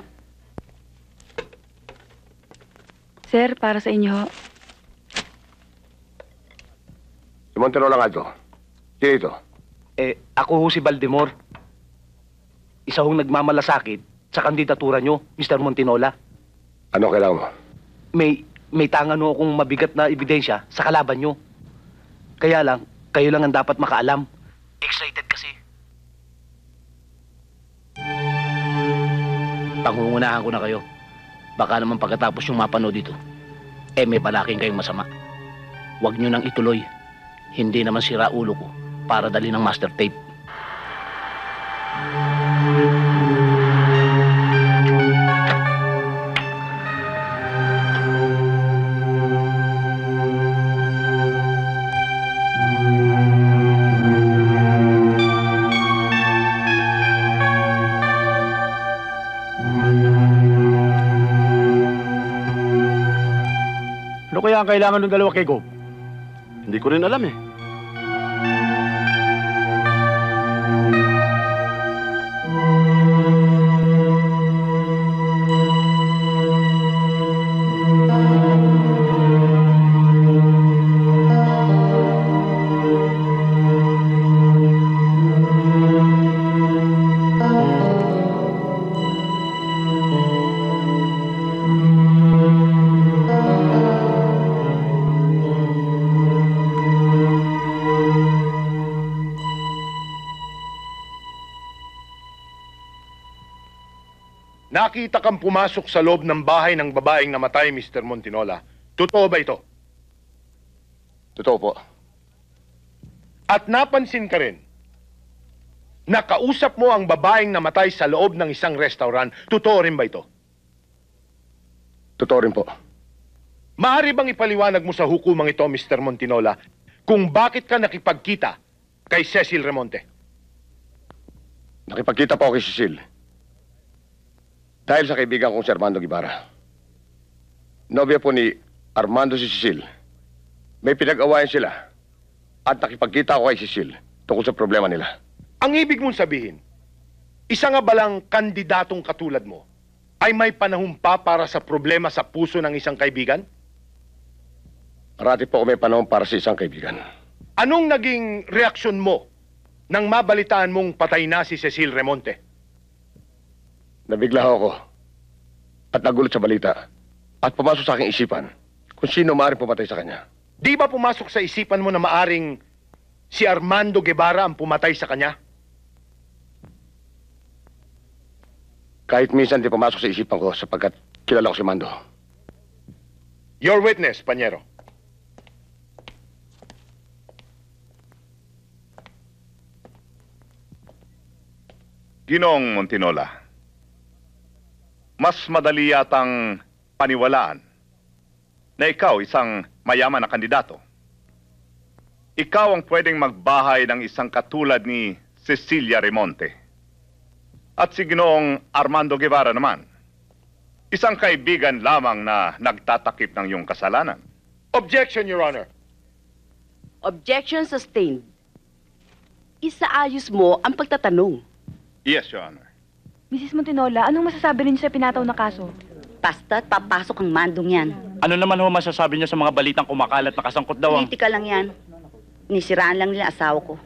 Sir, para sa inyo ho. Si Montinola nga ito. Sino ito? Ako ho si Baldemor. Isa hong nagmamalasakit sa kandidatura nyo, Mr. Montinola. Ano kailangan mo? May tangan ho akong mabigat na ebidensya sa kalaban nyo. Kaya lang, kayo lang ang dapat makaalam. Excited kasi. Pangungunahan ko na kayo. Baka naman pagkatapos yung mapanood dito, may palaking kayong masama. Huwag nyo nang ituloy. Hindi naman sira ulo ko para dali ng master tape. kaya ang kailangan ng dalawa kay Gob? Hindi ko rin alam eh. Nakita kang pumasok sa loob ng bahay ng babaeng namatay, Mr. Montinola. Totoo ba ito? Totoo po. At napansin ka rin, nakausap mo ang babaeng namatay sa loob ng isang restaurant. Totoo rin ba ito? Totoo rin po. Maaari bang ipaliwanag mo sa hukumang ito, Mr. Montinola, kung bakit ka nakipagkita kay Cecil Remonte? Nakipagkita po ako kay Cecil. Dahil sa kaibigan kong si Armando Guevara. Nobya po ni Armando si Cecil. May pinag-awayan sila. At nakipagkita ako kay Cecil tungkol sa problema nila. Ang ibig mong sabihin, isa nga balang kandidatong katulad mo ay may panahon pa para sa problema sa puso ng isang kaibigan? Parati po ako may panahon para sa isang kaibigan. Anong naging reaksyon mo nang mabalitaan mong patay na si Cecil Remonte? Nabigla ako at nagulat sa balita at pumasok sa aking isipan kung sino maaaring pumatay sa kanya. Di ba pumasok sa isipan mo na maaring si Armando Guevara ang pumatay sa kanya? Kahit minsan di pumasok sa isipan ko sapagkat kilala ko si Mando. Your witness, Panyero. Ginoong Montinola, mas madali yatang paniwalaan na ikaw isang mayaman na kandidato. Ikaw ang pwedeng magbahay ng isang katulad ni Cecilia Remonte. At si Ginoong Armando Guevara naman, isang kaibigan lamang na nagtatakip ng iyong kasalanan. Objection, Your Honor. Objection sustained. Isaayos mo ang pagtatanong. Yes, Your Honor. Mrs. Montinola, anong masasabi ninyo sa pinataw na kaso? Basta't papasok ang mandong yan. Ano naman ho masasabi niyo sa mga balitang kumakalat na kasangkot daw ang... Politika lang yan. Nisiraan lang nila asawa ko.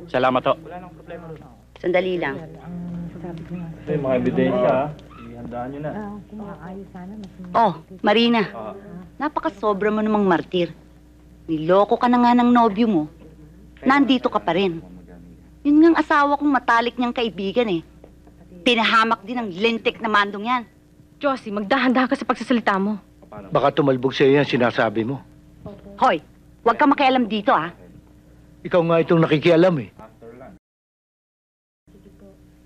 Salamat ho. Sandali lang. May mga ebidensya, ihandaan niyo na. Oh, Marina. Napakasobra mo namang martir. Niloko ka na nga ng nobyo mo. Nandito ka pa rin. Yun ngang asawa kong matalik niyang kaibigan eh. Pinahamak din ang lintik na mandong yan. Josie, magdahan-dahan ka sa pagsasalita mo. Baka tumalbog sa iyo yan sinasabi mo. Hoy, huwag ka makialam dito ah. Ikaw nga itong nakikialam eh.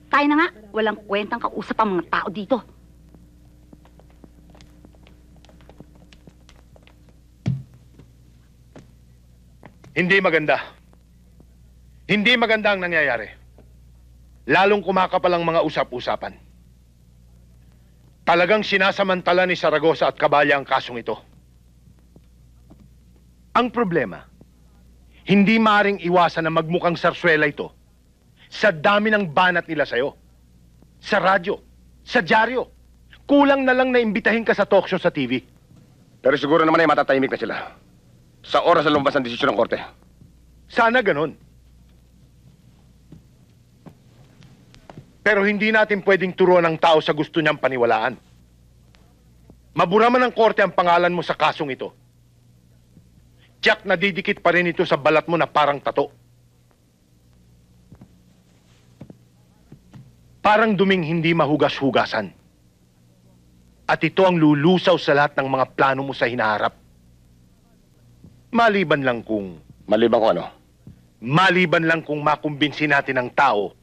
Tayo na nga, walang kwentang kausap ang mga tao dito. Hindi maganda. Hindi maganda ang nangyayari. Lalong kumakapal ang mga usap-usapan. Talagang sinasamantala ni Zaragoza at Caballa ang kasong ito. Ang problema, hindi maaring iwasan na magmukhang sarswela ito sa dami ng banat nila sa'yo. Sa radyo, sa dyaryo. Kulang na lang na imbitahin ka sa talk show sa TV. Pero siguro naman ay matatahimik na sila. Sa oras na lumabas ang desisyon ng korte. Sana ganun. Pero hindi natin pwedeng turuan ng tao sa gusto niyang paniwalaan. Mabura man ng korte ang pangalan mo sa kasong ito. Tiyak na didikit pa rin ito sa balat mo na parang tato. Parang duming hindi mahugas-hugasan. At ito ang lulusaw sa lahat ng mga plano mo sa hinaharap. Maliban lang kung... Maliban kung ano? Maliban lang kung makumbinsi natin ang tao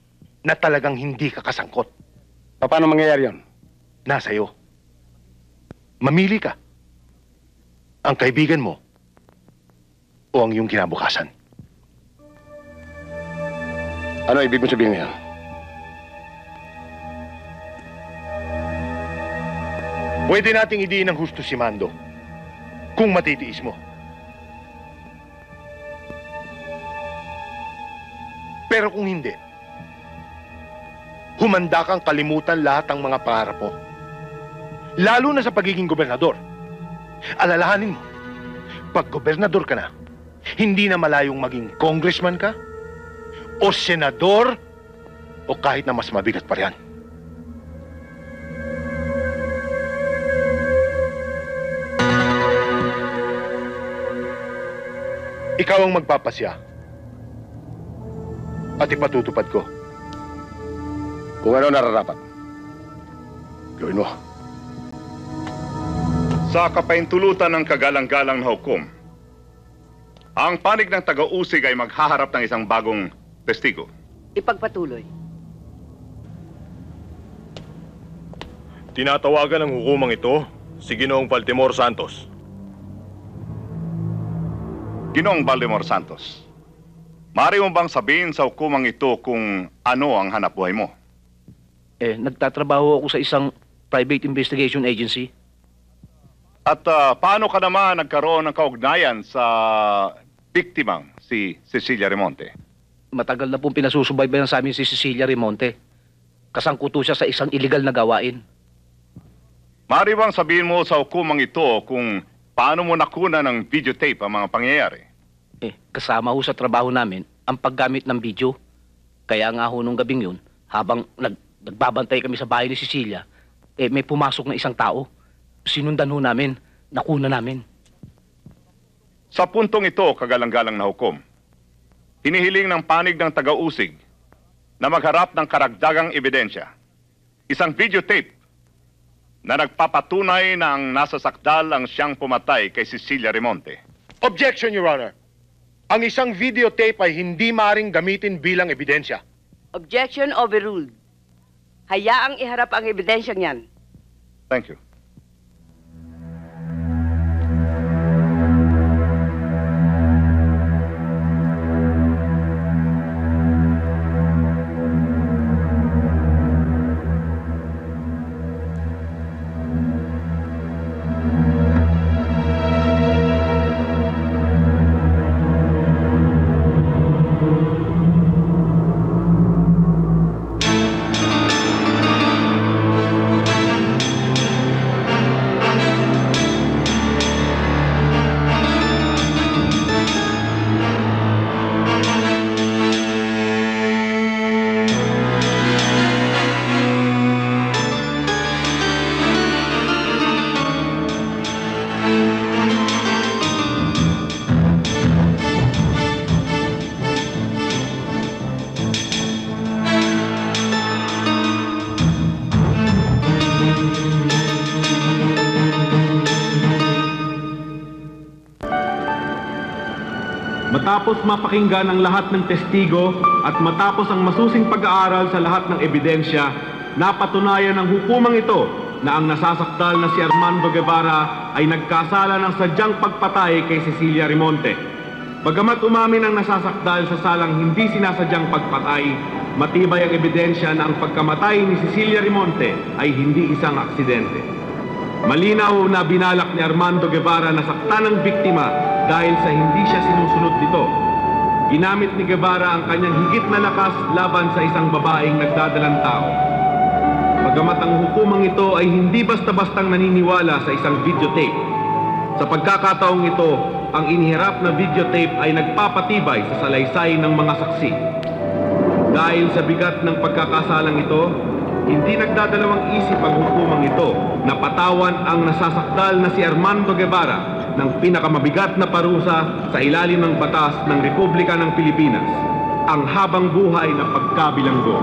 na talagang hindi ka kasangkot. Paano mangyayari yun? Nasa iyo. Mamili ka. Ang kaibigan mo o ang iyong kinabukasan. Ano ibig mo sabihin ngayon? Pwede nating idiin ng husto si Mando. Kung matitiis mo. Pero kung hindi, humanda kang kalimutan lahat ng mga pangarap mo. Lalo na sa pagiging gobernador. Alalahanin mo, pag gobernador ka na, hindi na malayong maging congressman ka, o senador, o kahit na mas mabigat pa riyan. Ikaw ang magpapasya at ipatutupad ko kung ano nararapat. Gawin mo. Sa kapaintulutan ng kagalang-galang na hukom, ang panig ng taga-usig ay maghaharap ng isang bagong testigo. Ipagpatuloy. Tinatawagan ng hukumang ito si Ginoong Baltimore Santos. Ginoong Baltimore Santos, maaari mo bang sabihin sa hukumang ito kung ano ang hanapbuhay mo? Nagtatrabaho ako sa isang private investigation agency. At paano ka naman nagkaroon ng kaugnayan sa biktimang si Cecilia Remonte? Matagal na pong pinasusubaybayan sa amin si Cecilia Remonte. Kasangkuto siya sa isang illegal na gawain. Maaari bang sabihin mo sa hukumang ito kung paano mo nakuna ng videotape ang mga pangyayari? Kasama ho sa trabaho namin ang paggamit ng video. Kaya nga ho nung gabing yun, habang nagbabantay kami sa bahay ni Cecilia, may pumasok na isang tao. Sinundan ho namin, nakuna namin. Sa puntong ito, kagalang-galang na hukom, hinihiling ng panig ng taga-usig na magharap ng karagdagang ebidensya. Isang videotape na nagpapatunay na ang nasasakdal ang siyang pumatay kay Cecilia Remonte. Objection, Your Honor. Ang isang videotape ay hindi maaaring gamitin bilang ebidensya. Objection overruled. Hayaang iharap ang ebidensyang yan. Thank you. Matapos mapakinggan ang lahat ng testigo at matapos ang masusing pag-aaral sa lahat ng ebidensya, napatunayan ng hukumang ito na ang nasasakdal na si Armando Guevara ay nagkasala ng sadyang pagpatay kay Cecilia Remonte. Bagamat umamin ang nasasakdal sa salang hindi sinasadyang pagpatay, matibay ang ebidensya na ang pagkamatay ni Cecilia Remonte ay hindi isang aksidente. Malinaw na binalak ni Armando Guevara na saktan ng biktima dahil sa hindi siya sinusunod nito. Ginamit ni Guevara ang kanyang higit na lakas laban sa isang babaeng nagdadalang tao. Bagamat ang hukumang ito ay hindi basta-bastang naniniwala sa isang videotape. Sa pagkakataong ito, ang inihirap na videotape ay nagpapatibay sa salaysay ng mga saksi. Dahil sa bigat ng pagkakasalang ito, hindi nagdadalawang isip ang hukumang ito na patawan ang nasasakdal na si Armando Guevara ng pinakamabigat na parusa sa ilalim ng batas ng Republika ng Pilipinas, ang habang buhay na pagkabilanggo.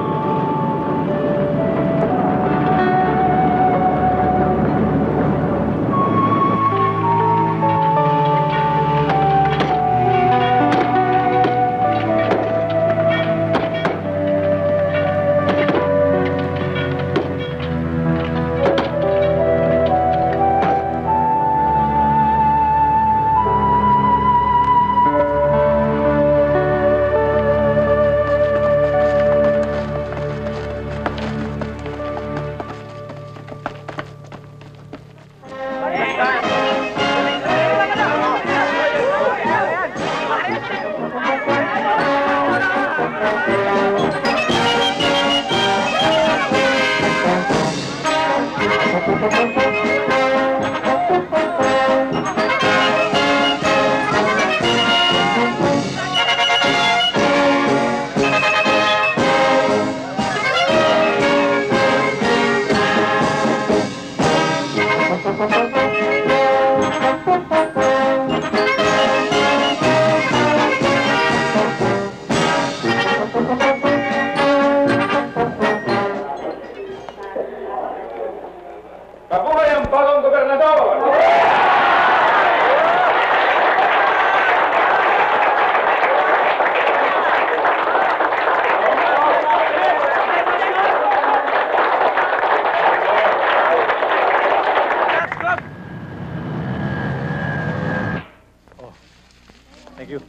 Thank you.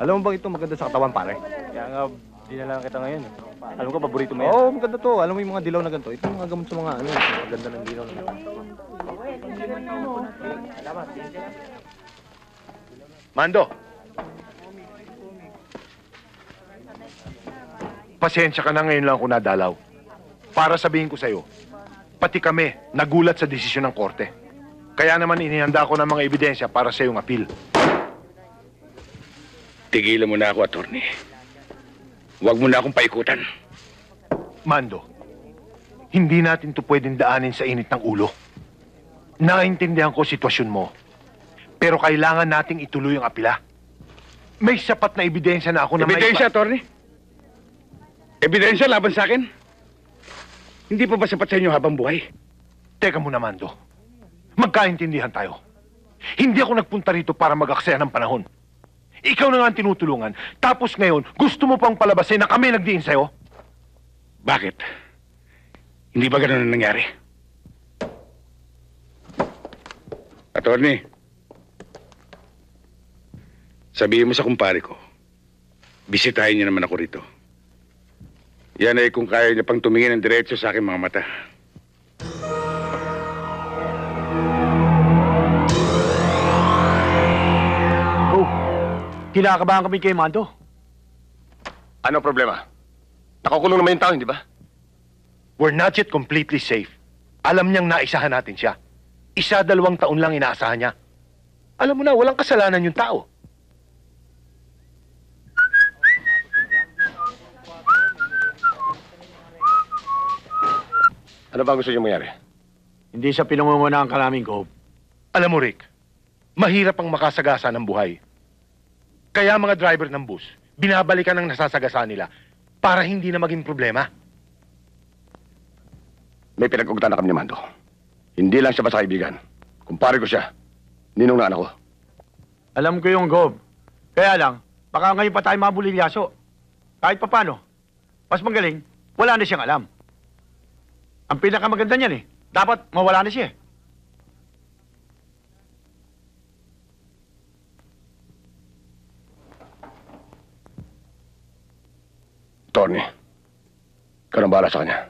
Alam mo bang ito maganda sa katawan, pare? Kaya nga, dinala kita ngayon. Alam ko, paborito mo yan. Oo, maganda to. Alam mo yung mga dilaw na ganito. Ito yung mga gamot sa mga ano. Maganda ng dilaw na ganito. Mando! Pasensya ka na, ngayon lang ako nadalaw. Para sabihin ko sa'yo, pati kami nagulat sa desisyon ng korte. Kaya naman inihanda ko ng mga ebidensya para sa iyong apil. Tigilan mo na ako, attorney. Huwag mo na akong paikutan. Mando, hindi natin to pwedeng daanin sa init ng ulo. Naintindihan ko sitwasyon mo, pero kailangan nating ituloy ang apila. May sapat na ebidensya na ako na Ebidensya, attorney? Ebidensya laban sa akin? Hindi pa ba sapat sa inyo habang buhay? Teka muna, Mando. Magkaintindihan tayo. Hindi ako nagpunta rito para mag-aksaya ng panahon. Ikaw na nga ang tinutulungan. Tapos ngayon, gusto mo pang palabasin na kami nagdiin sa'yo? Bakit? Hindi ba ganun ang nangyari? Attorney, sabihin mo sa kumpare ko, bisitahin niya naman ako rito. Yan ay kung kaya niya pang tumingin ng diretso sa aking mga mata. Kinakabahan kami kay Mando. Ano problema? Nakakulong naman yung tao, hindi ba? We're not yet completely safe. Alam niyang naisahan natin siya. 1-2 taon lang inaasahan niya. Alam mo na, walang kasalanan yung tao. Ano ba gusto niyo mangyari? Hindi sa pinangungunahan ka namin, Gob. Alam mo, Rick, mahirap ang makasagasa ng buhay. Kaya mga driver ng bus, binabalikan ang nasasagasa nila para hindi na maging problema. May pinag-ugutan na kami ni Mando. Hindi lang siya basta kaibigan. Kumpare ko siya. Ninong na anak ko. Alam ko yung Gob. Kaya lang, baka ngayon pa tayo mabulilyaso. Kahit pa paano, mas magaling, wala na siyang alam. Ang pinakamaganda niyan dapat mawala na siya. Tony, ikaw nang bahala sa kanya.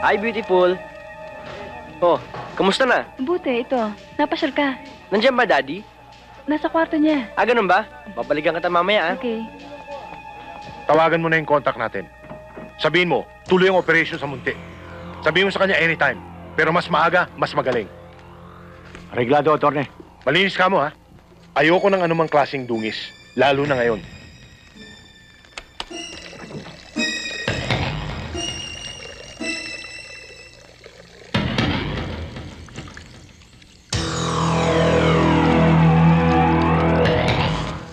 Hi, beautiful. Oh, kamusta na? Buti, ito. Napasyal ka. Nandiyan ba, Daddy? Nasa kwarto niya. Ah, ganun ba? Babalikan kita mamaya, ah. Okay. Tawagan mo na yung contact natin. Sabihin mo, tuloy ang operation sa Munti. Sabihin mo sa kanya anytime. Pero mas maaga, mas magaling. Reglado, attorney. Malinis ka mo, ha? Ayoko ng anumang klaseng dungis. Lalo na ngayon.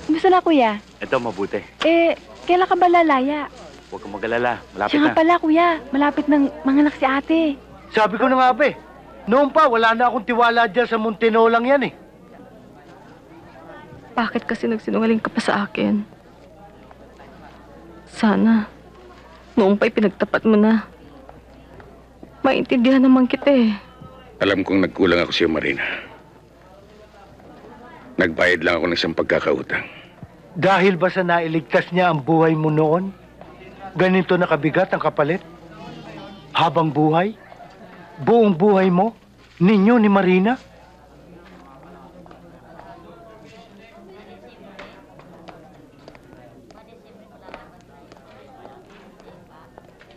Gusto na, kuya. Ito, mabuti. Kailan ka ba lalaya? Huwag kang mag-alala. Malapit Siya na. nga pala, kuya. Malapit ng manganak si ate. Sabi ko na nga, be. Noon pa, wala na akong tiwala dyan sa Montino lang yan, Bakit kasi nagsinungaling ka pa sa akin? Sana, noong pa'y pinagtapat mo na. Maintindihan naman kita Alam kong nagkulang ako sa iyo, Marina. Nagbayad lang ako ng isang pagkakautang. Dahil ba sa nailigtas niya ang buhay mo noon? Ganito na kabigat ang kapalit? Habang buhay? Buong buhay mo? Ninyo ni Marina?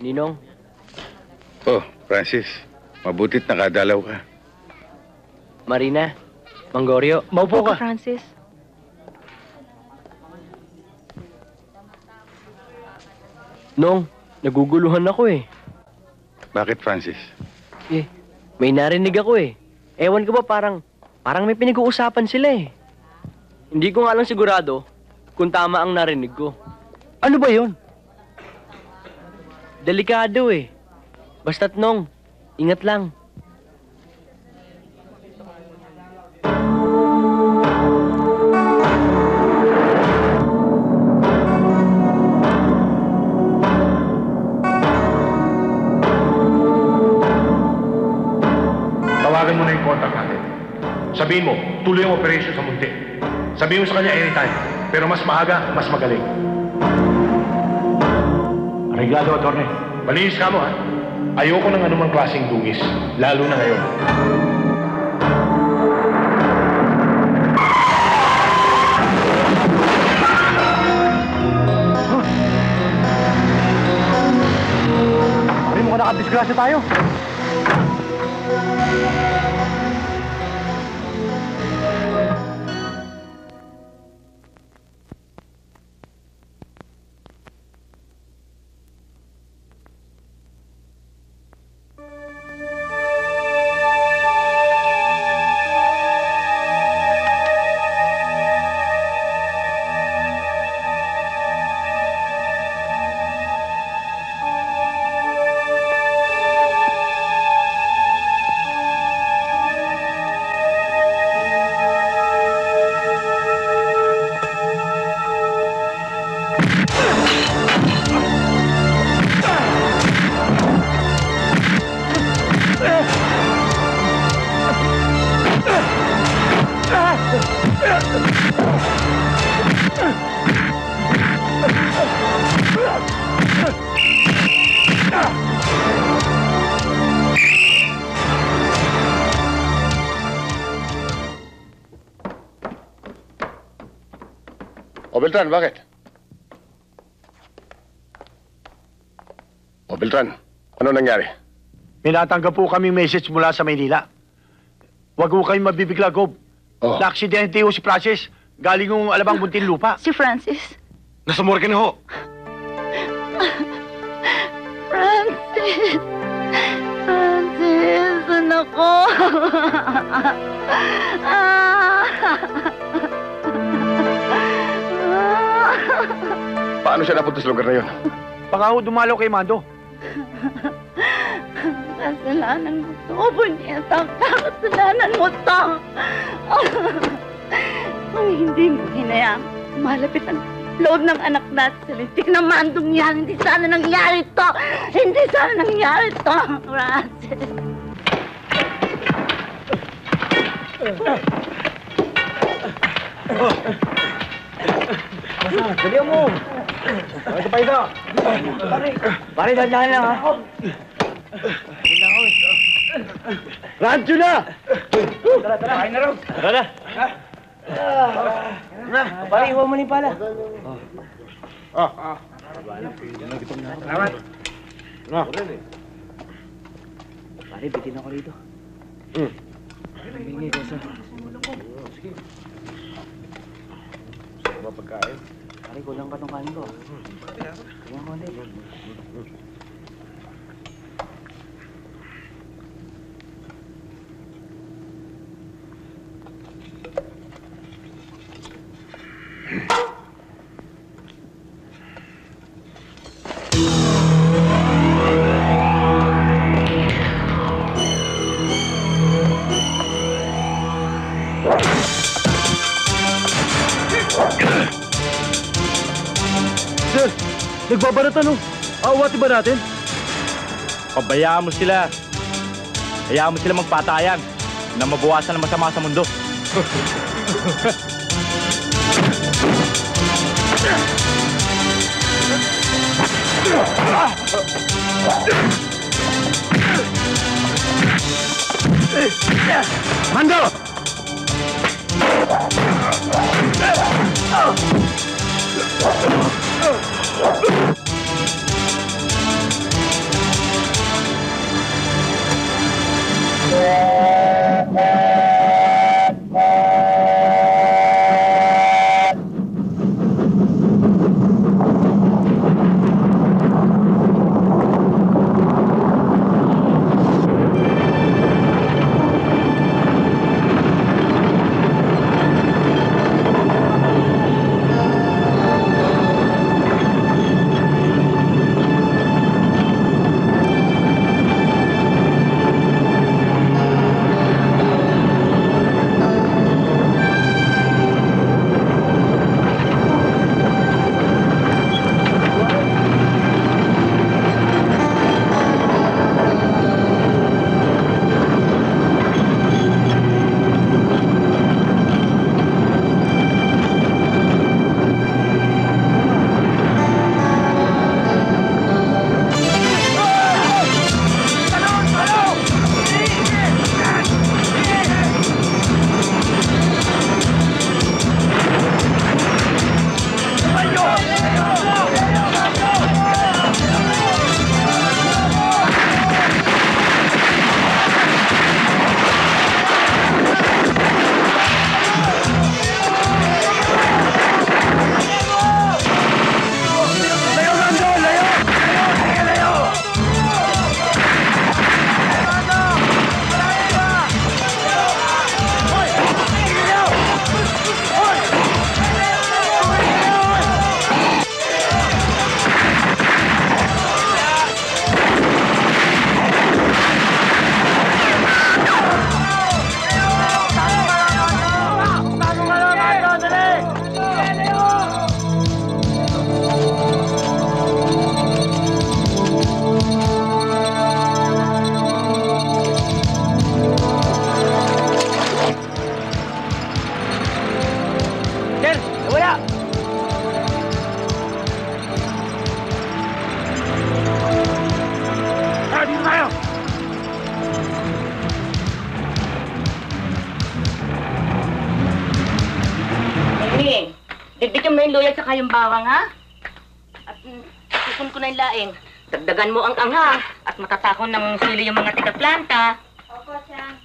Ninong? Oh, Francis. Mabutit nakadalaw ka. Marina? Manggorio? Maupo ka. Francis. Nong, naguguluhan ako Bakit, Francis? May narinig ako Ewan ko ba parang may pinag-uusapan sila Hindi ko nga lang sigurado kung tama ang narinig ko. Ano ba yun? Delikado Basta't Nong, ingat lang. contact natin. Sabihin mo, tuloy ang operation sa Munti. Sabihin mo sa kanya anytime. Pero mas maaga, mas magaling. Arreglado, Atty. Malinis ka mo, ha? Ayoko ng anumang klaseng dungis. Lalo na ngayon. Ay, mukhang nakadisgrasya tayo. O Beltran, bakit? O Beltran, ano nangyari? May natanggap po kaming message mula sa Maynila. Huwag po kayong mabibigla, Gob. Oh. Na-aksidente ho si Francis. Galing yung Alabang Muntinlupa. Si Francis? Nasa morgue na ho. Francis! Francis, anak ko! Paano siya napunta sa lugar na yun? Baka ho dumalaw kay Mando. Kasalanan mo to, Bunyeta. Kasalanan mo to. Kung hindi mo hinayang malapit ang loob ng anak natin sa lintik na Mandong yan, hindi sana nangyari to. Hindi sana nangyari to, Francis. Dali mo. Ito pa ito. Pare, dandahan lang ha. Rancho na! Tara, tara. Kain na raw. Tara na. Pare, iwan mo rin pala. Salamat. Pare, bitin ako rito. Humingi ko sa... Sige. Gusto ba pagkain? Pare, kulang pa itong kain ko. Kulang ko ulit. Sir, nagbabaratan oh. Aawati ba natin? Pabayaan mo sila. Hayaan mo sila magpatayan na mabawasan ang masama sa mundo. Mando! na yung loyal sa yung bawang, ha? At susun ko na yung laing. Dagdagan mo ang anghang at matatakon ng sili yung mga tiga-planta. Opo, Chang.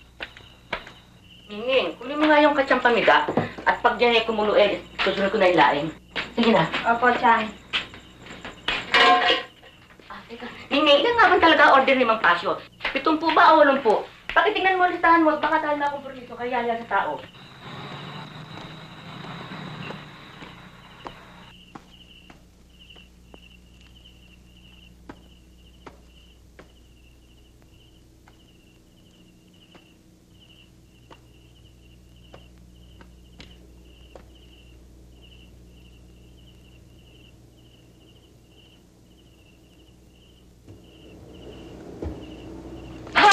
Ningning, kunin mo nga yung katsampamiga at pag dyan ay kumulo susunod ko na yung laing. Sige na. Opo, Chang. Ningning, ilan nga ba talaga order ni Mang Pasyo? 7 ba o 8? Pakitingnan mo, listahan mo, baka tayo na akong porliso, kaya yan sa tao.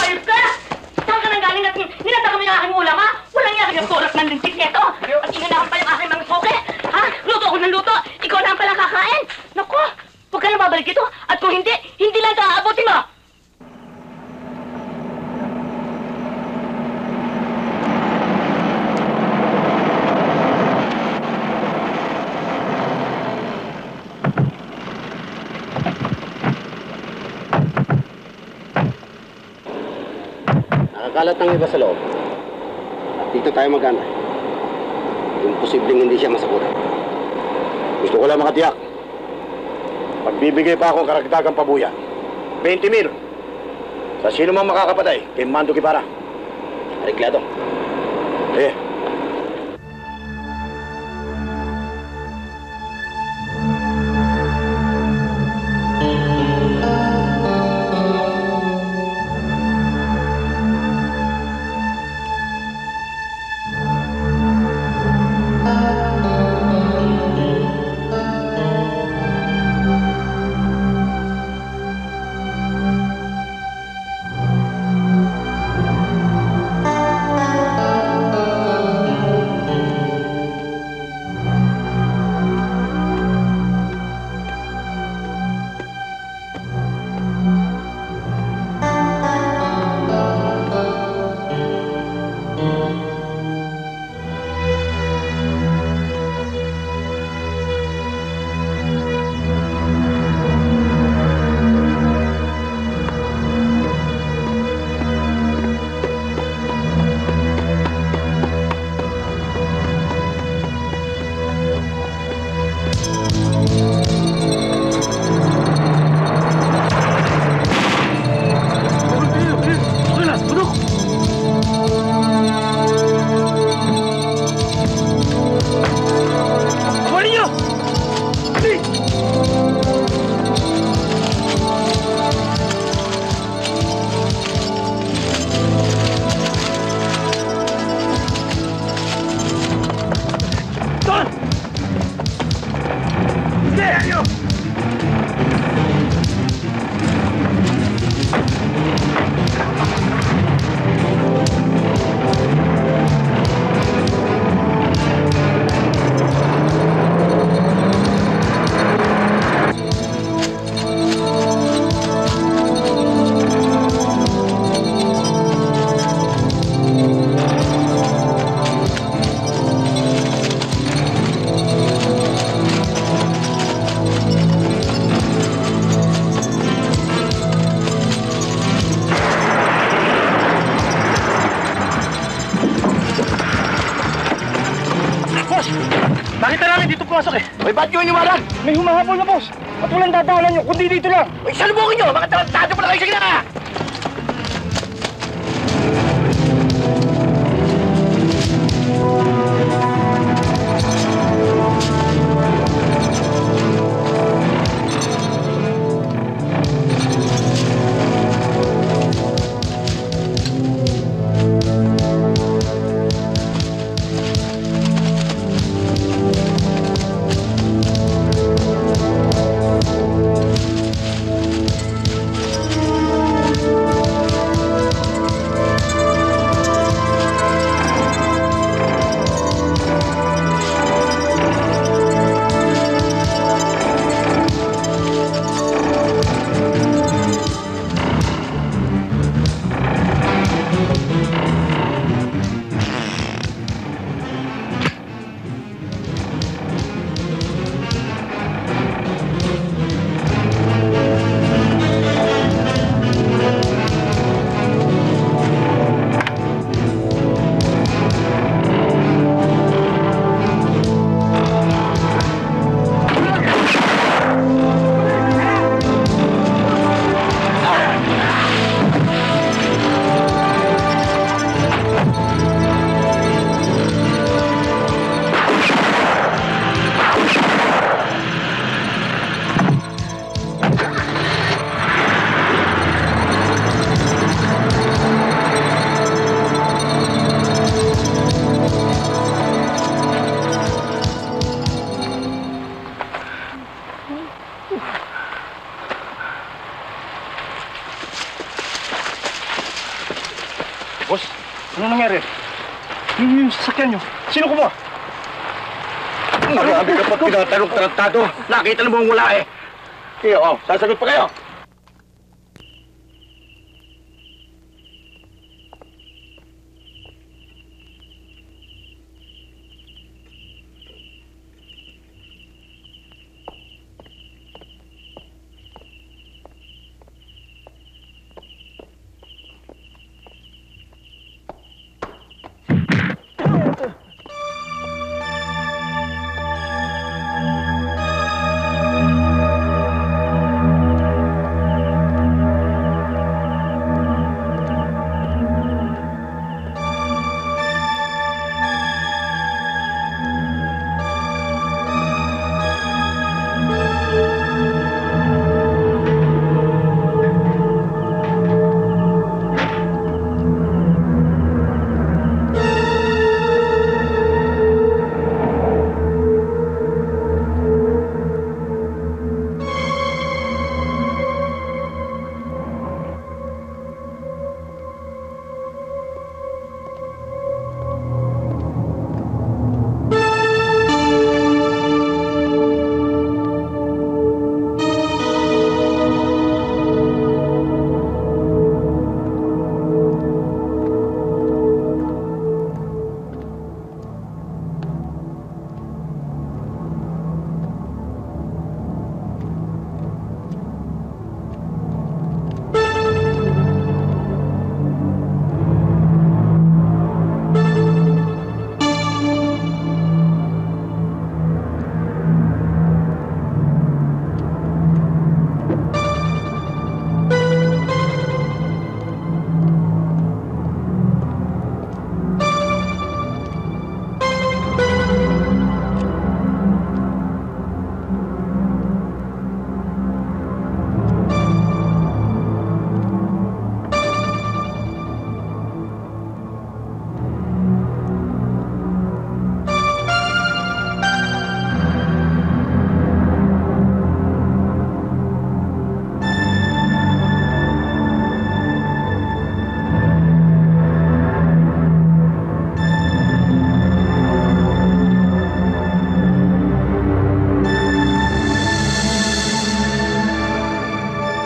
Hayop ka! Saan ka nang galing at ninataga mo yung aking ulam, ha? Walang yakin yung turak ng lintik nito. At inanahan pa yung aking mga suke. Ha? Luto ako ng luto. Ikaw na ang pala kakain. Naku, huwag ka na babalik ito. At kung hindi, hindi lang ito aabutin mo. Nakakalat ng iba sa loob. At dito tayo mag-antay. Imposibleng hindi siya masagutan. Gusto ko lang makatiyak. Pagbibigay pa ako ng karagdagang pabuya. 20,000. Sa sino mang makakapatay, kay Mando Guevara. Ariglado. Eh. Bakit na namin dito pumasok eh? May ba't yun iwanan? May humahabol na, boss. At walang dadaanan nyo, kundi dito lang. Ay, salubungin nyo! Mga tarantado pa na kayo. Sige na! Boss, ano nangyari? Yung sasakyan nyo. Sino ko ba? Marami ka pa tinatanong tratado. Nakita na mong wala eh. Kayo, sasagot pa kayo.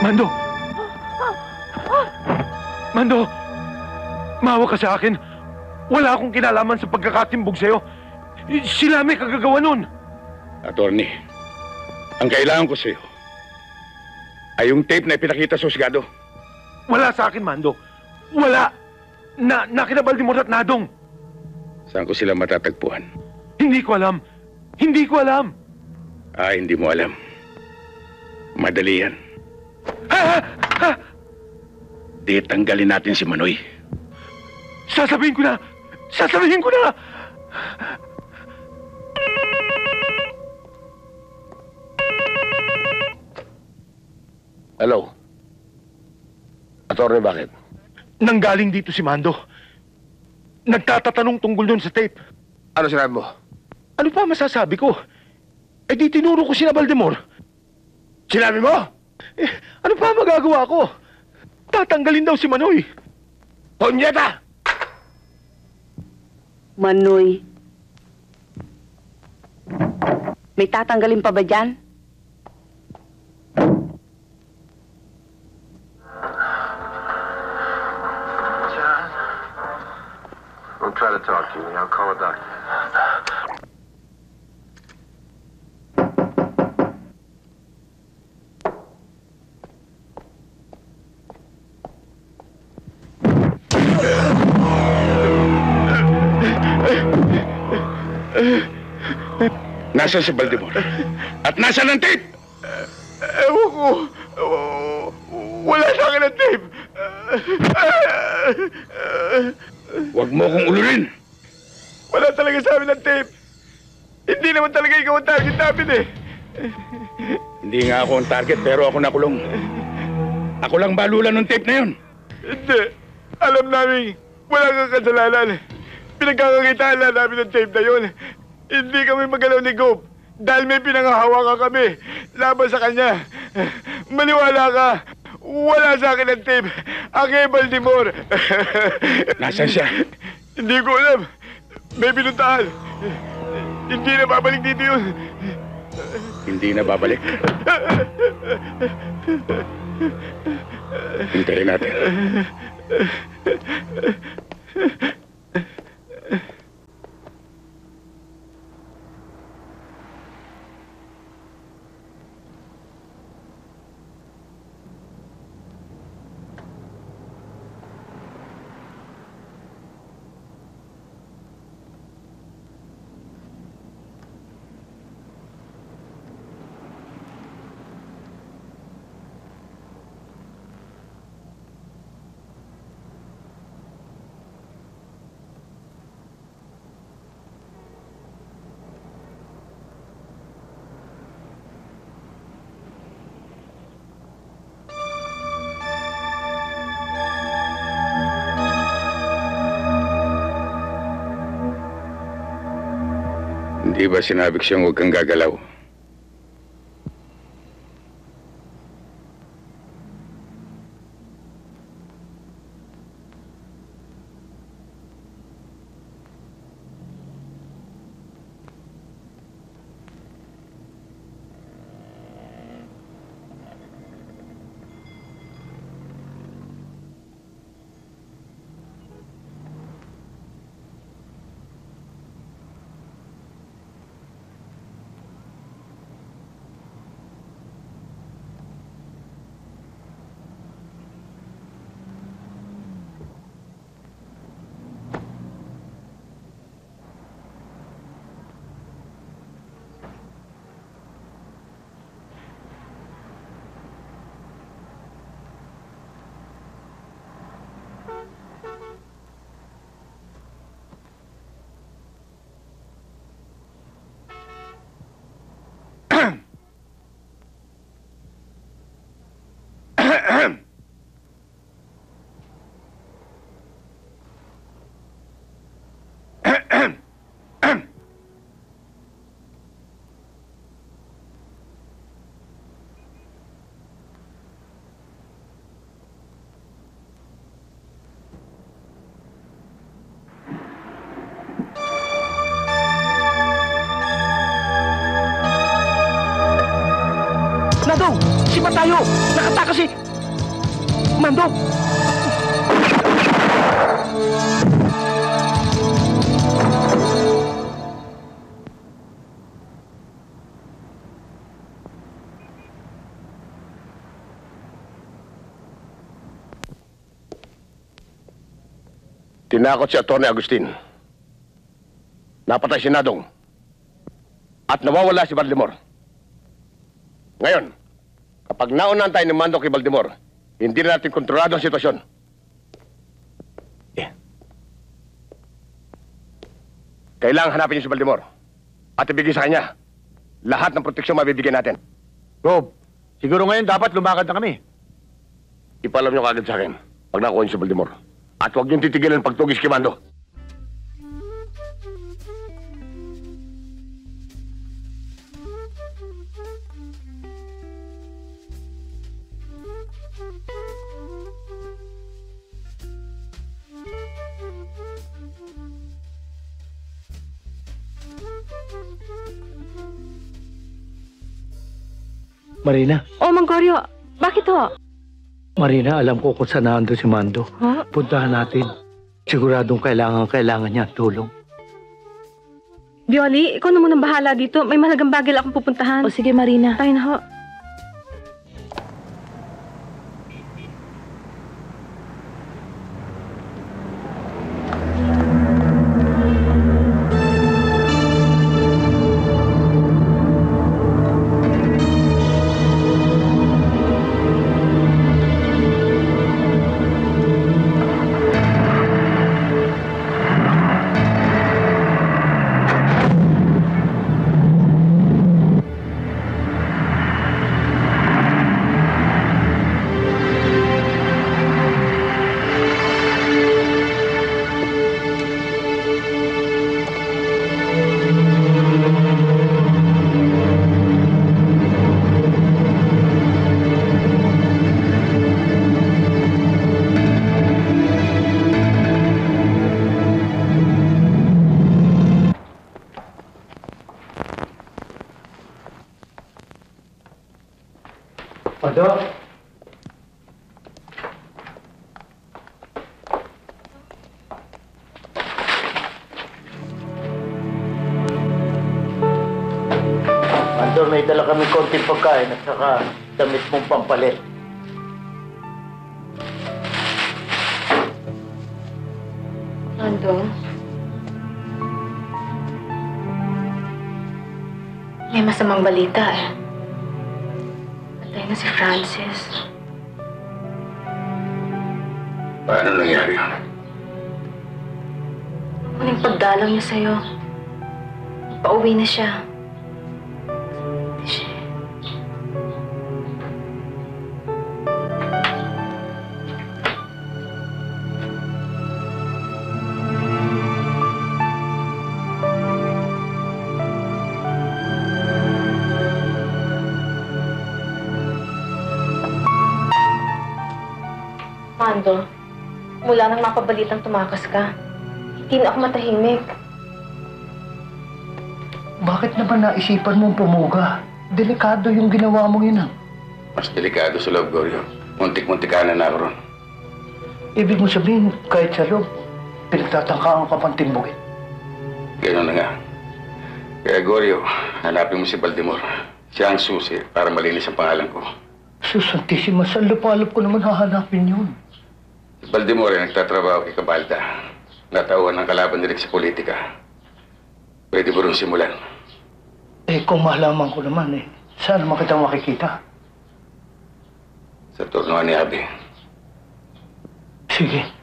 Mando! Mando! Maawa ka sa akin. Wala akong kinalaman sa pagkakatimbog sa'yo. Sila may kagagawa nun. Attorney, ang kailangan ko sa'yo ay yung tape na ipinakita sa husgado. Wala sa akin, Mando. Wala. Nakina Baldemar at Nadong. Saan ko sila matatagpuan? Hindi ko alam. Hindi ko alam. Ah, hindi mo alam. Madali yan. Di tanggalin natin si Manoy. Sasabihin ko na! Sasabihin ko na! Hello? Attorney, bakit? Nanggaling dito si Mando. Nagtatatanong tungkol doon sa tape. Ano sinabi mo? Ano pa masasabi ko? Eh di tinuro ko sina Baldemar. Sinabi mo? Ano pa magagawa ko? Tatanggalin daw si Manoy. Ponyeta! Manoy. May tatanggalin pa ba dyan? We'll try to talk to you. I'll call a doctor. Nasaan si Baldemar? At nasaan ang tape? Ewan ko. Wala sa akin ang tape. Huwag mo akong ulurin. Wala talaga sa amin ang tape. Hindi naman talaga ikaw ang target namin eh. Hindi nga ako ang target pero ako nakulong. Ako lang balulan ng tape na yun. Hindi. Alam namin, wala kang kasalanan. Pinagkakakitaan lang namin ng tape na yun. Hindi kami magalaw ni Gob dahil may pinangahawakan kami laban sa kanya. Maniwala ka, Wala sa akin ang tape. Ang kay Baltimore. Nasaan siya? Hindi ko alam. May binuntahan. Hindi na babalik dito yun. Hindi na babalik? Hintayin natin. Hindi ba sinabi ko siyang huwag kang gagalaw? Mandong! Sipa tayo! Nakatakas si... Mandong! Tinakot si Atty. Agustin. Napatay si Nadong. At nawawala si Baltimore. Ngayon, kapag naunahan tayo ni Mando kay Baltimore, hindi na natin kontrolado ang sitwasyon. Kailangan hanapin niyo si Baltimore at ibigay sa kanya lahat ng proteksyon mabibigyan natin. Rob, siguro ngayon dapat lumakad na kami. Ipalam niyo kagad sa akin pag nakuha niyo si Baltimore. At huwag niyong titigilan pagtugis kay Mando. Marina. Oh, Manggorio, bakit ho? Marina, alam ko kung saan nando si Mando. Huh? Puntahan natin. Siguradong kailangan niya tulong. Bioli, ikaw na munang bahala dito. May mahalagang bagay lang akong pupuntahan. O sige, Marina. Tayo na ho. Mando? Mando, may dala kami konting pagkain at saka damit mong pampalit. Mando? May masamang balita eh. Patay na si Francis. Paano nangyari yun? Muling pagdalaw niya sa'yo. Pauwi na siya. Mando, mula nang mapabalitang tumakas ka, hindi na ako matahimik. Bakit naman naisipan mong pumuga? Delikado yung ginawa mong yun, ah. Mas delikado sa loob, Goryo. Muntik-muntikanan na ako ron. Ibig mo sabihin, kahit sa loob, pinagtatangkaan ka pang timbugin. Gano'n na nga. Kaya, Goryo, hanapin mo si Baldemor. Siya ang susi para malinis ang pangalan ko. Susantisima, saan lupalop ko naman hahanapin yun? Si Baldemor ay nagtatrabaho kay Cabalda. Natauhan ng kalaban ni Rick sa politika. Pwede mo rin simulan. Eh, kung malaman ko naman eh, saan naman kita makikita? Sa turnuan ni Abby. Sige.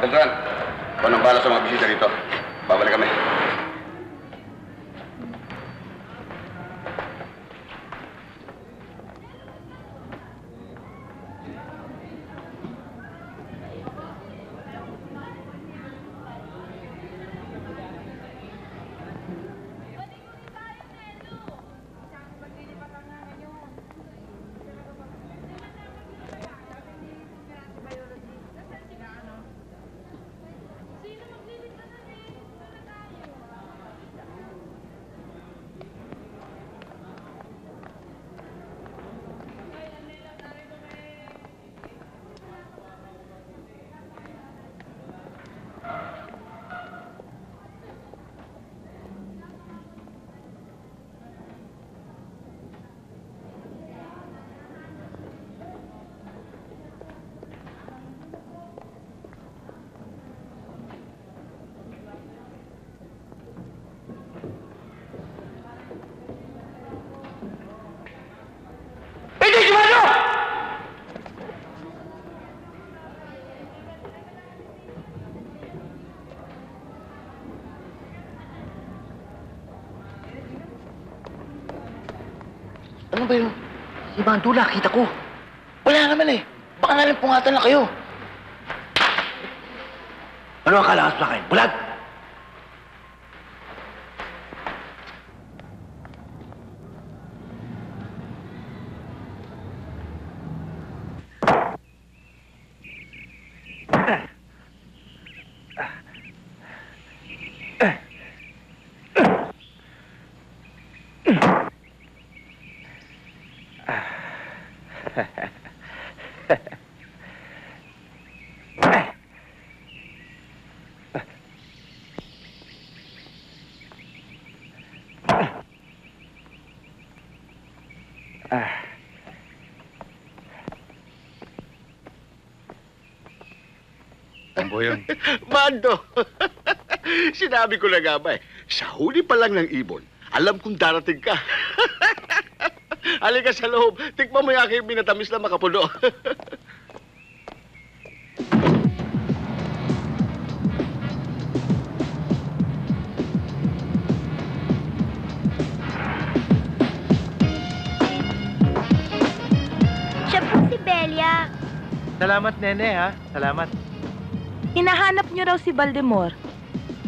Beltran, kung anong bala sa mga bisita dito, babalik kami. Ano ba yung... Si Mando, nakita ko. Wala naman eh. Baka nalang pungatan na kayo. Ano ang kalakas sa akin? Bulag! Boyong. Mando! Sinabi ko na nga ba eh, sa huli pa lang ng ibon, alam kong darating ka. Halika sa loob, tikman mo yung aking minatamis na makapuno. Siya po si Belia. Salamat, Nene, ha? Salamat. Hinahanap niyo raw si Baldemor.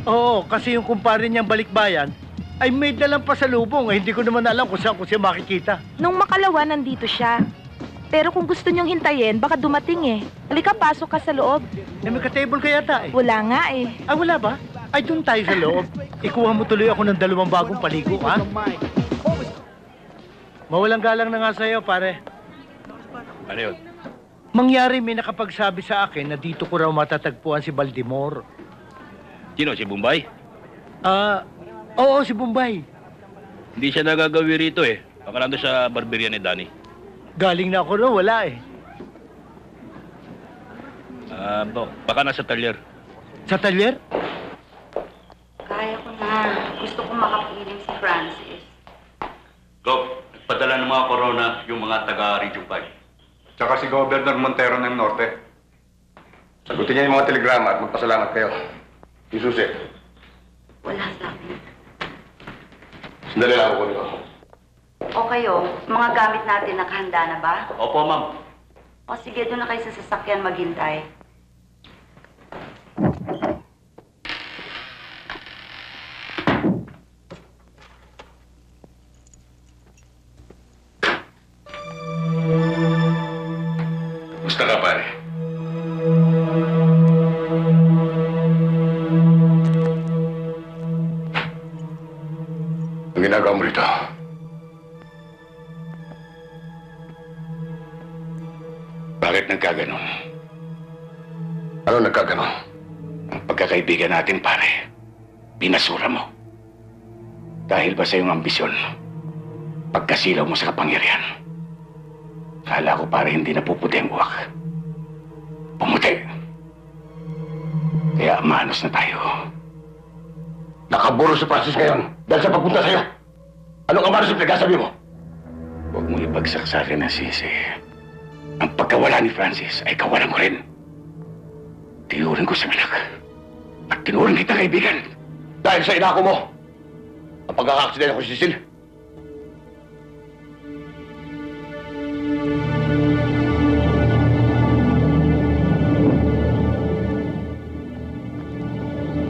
Oo, kasi yung kumpare niyang balikbayan ay may dalang pasalubong. Hindi ko naman alam kung saan ko siya makikita. Nung makalawa, nandito siya. Pero kung gusto niyong hintayin, baka dumating eh. Halika, pasok ka sa loob. Eh, may ka-table kaya eh. Wala nga eh. Ah, wala ba? Ay, doon tayo sa loob. Ikuha mo tuloy ako ng 2 bagong paligo, ha? Mawalang galang na nga sa'yo, pare. Ano yun? Mangyari may nakapagsabi sa akin na dito ko raw matatagpuan si Baldemor. Sino, si Bombay? Oo, si Bombay. Hindi siya nagagawi rito eh. Baka nandun sa barberia ni Danny. Galing na ako ro, wala eh. Baka nasa talyer. Sa talyer? Kaya ko na. Gusto ko makapiling si Francis. Gov, nagpadala ng mga corona yung mga taga-Region 5. Tsaka si Governor Montero ng Norte. Sagutin niya yung mga telegrama at magpasalamat kayo. Yung susi. Wala sa akin. Sandali lang ako nito. O kayo, mga gamit natin nakahanda na ba? Opo, ma'am. O sige, doon na kayo sa sasakyan maghintay. Gusto ka, pare? Ang ginagawa mo rito? Bakit nagkaganon? Ano nagkaganon? Ang pagkakaibigan natin, pare. Binasura mo. Dahil ba sa iyong ambisyon? Pagkasilaw mo sa kapangyarihan. Kala ko pare hindi napuputi ang buwak. Pumuti. Kaya manos na tayo. Nakaburo si Francis ngayon dahil sa pagpunta sa'yo. Anong amanos yung pinagsasabi mo? Huwag mo ibagsak sa akin ang sisi. Ang pagkawala ni Francis ay kawalan ko rin. Tinuring ko siyang anak. At tinuring kitang kaibigan. Dahil sa inako mo. Ang pagkakaaksidente ko si Cecil.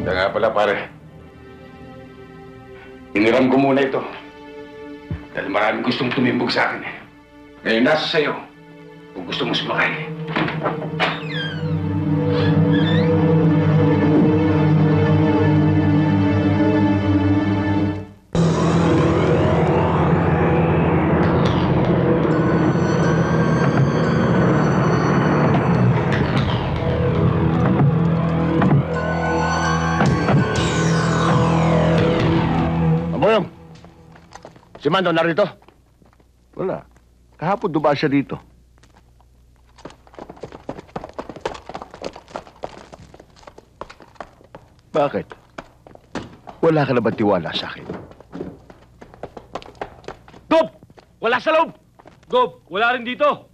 Kaya nga pala, pare. Iniram ko muna ito. Dahil maraming gustong tumimbog sa akin. Ngayon nasa sa'yo kung gusto mo sumakay. Maboyong, si Mando narito? Wala. Kahapon dumaan siya dito. Bakit? Wala ka na ba tiwala sa akin? Gob! Wala sa loob! Gob, wala rin dito!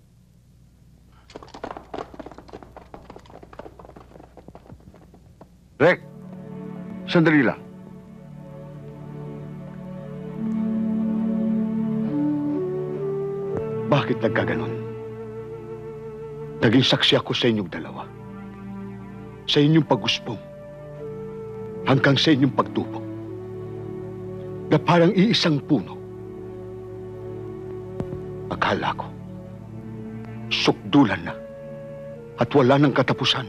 Rek, sandali lang. bakit nagkaganon. Naging saksi ako sa inyong dalawa. Sa inyong pag-usbong. Hanggang sa inyong pagtubok. Na parang iisang puno. Akala ko, sukdulan na at wala nang katapusan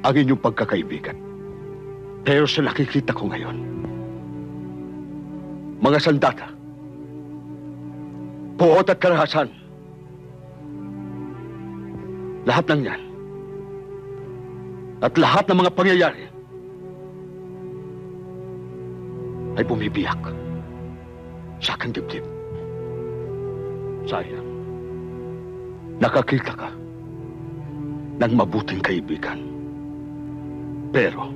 ang inyong pagkakaibigan. Pero sa nakikita ko ngayon, mga sandata, puot at karahasan, lahat ng yan at lahat ng mga pangyayari ay bumibiyak sa aking dibdib. Sayang, nakakita ka ng mabuting kaibigan. Pero,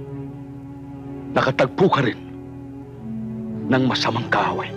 nakatagpo ka rin ng masamang kaaway.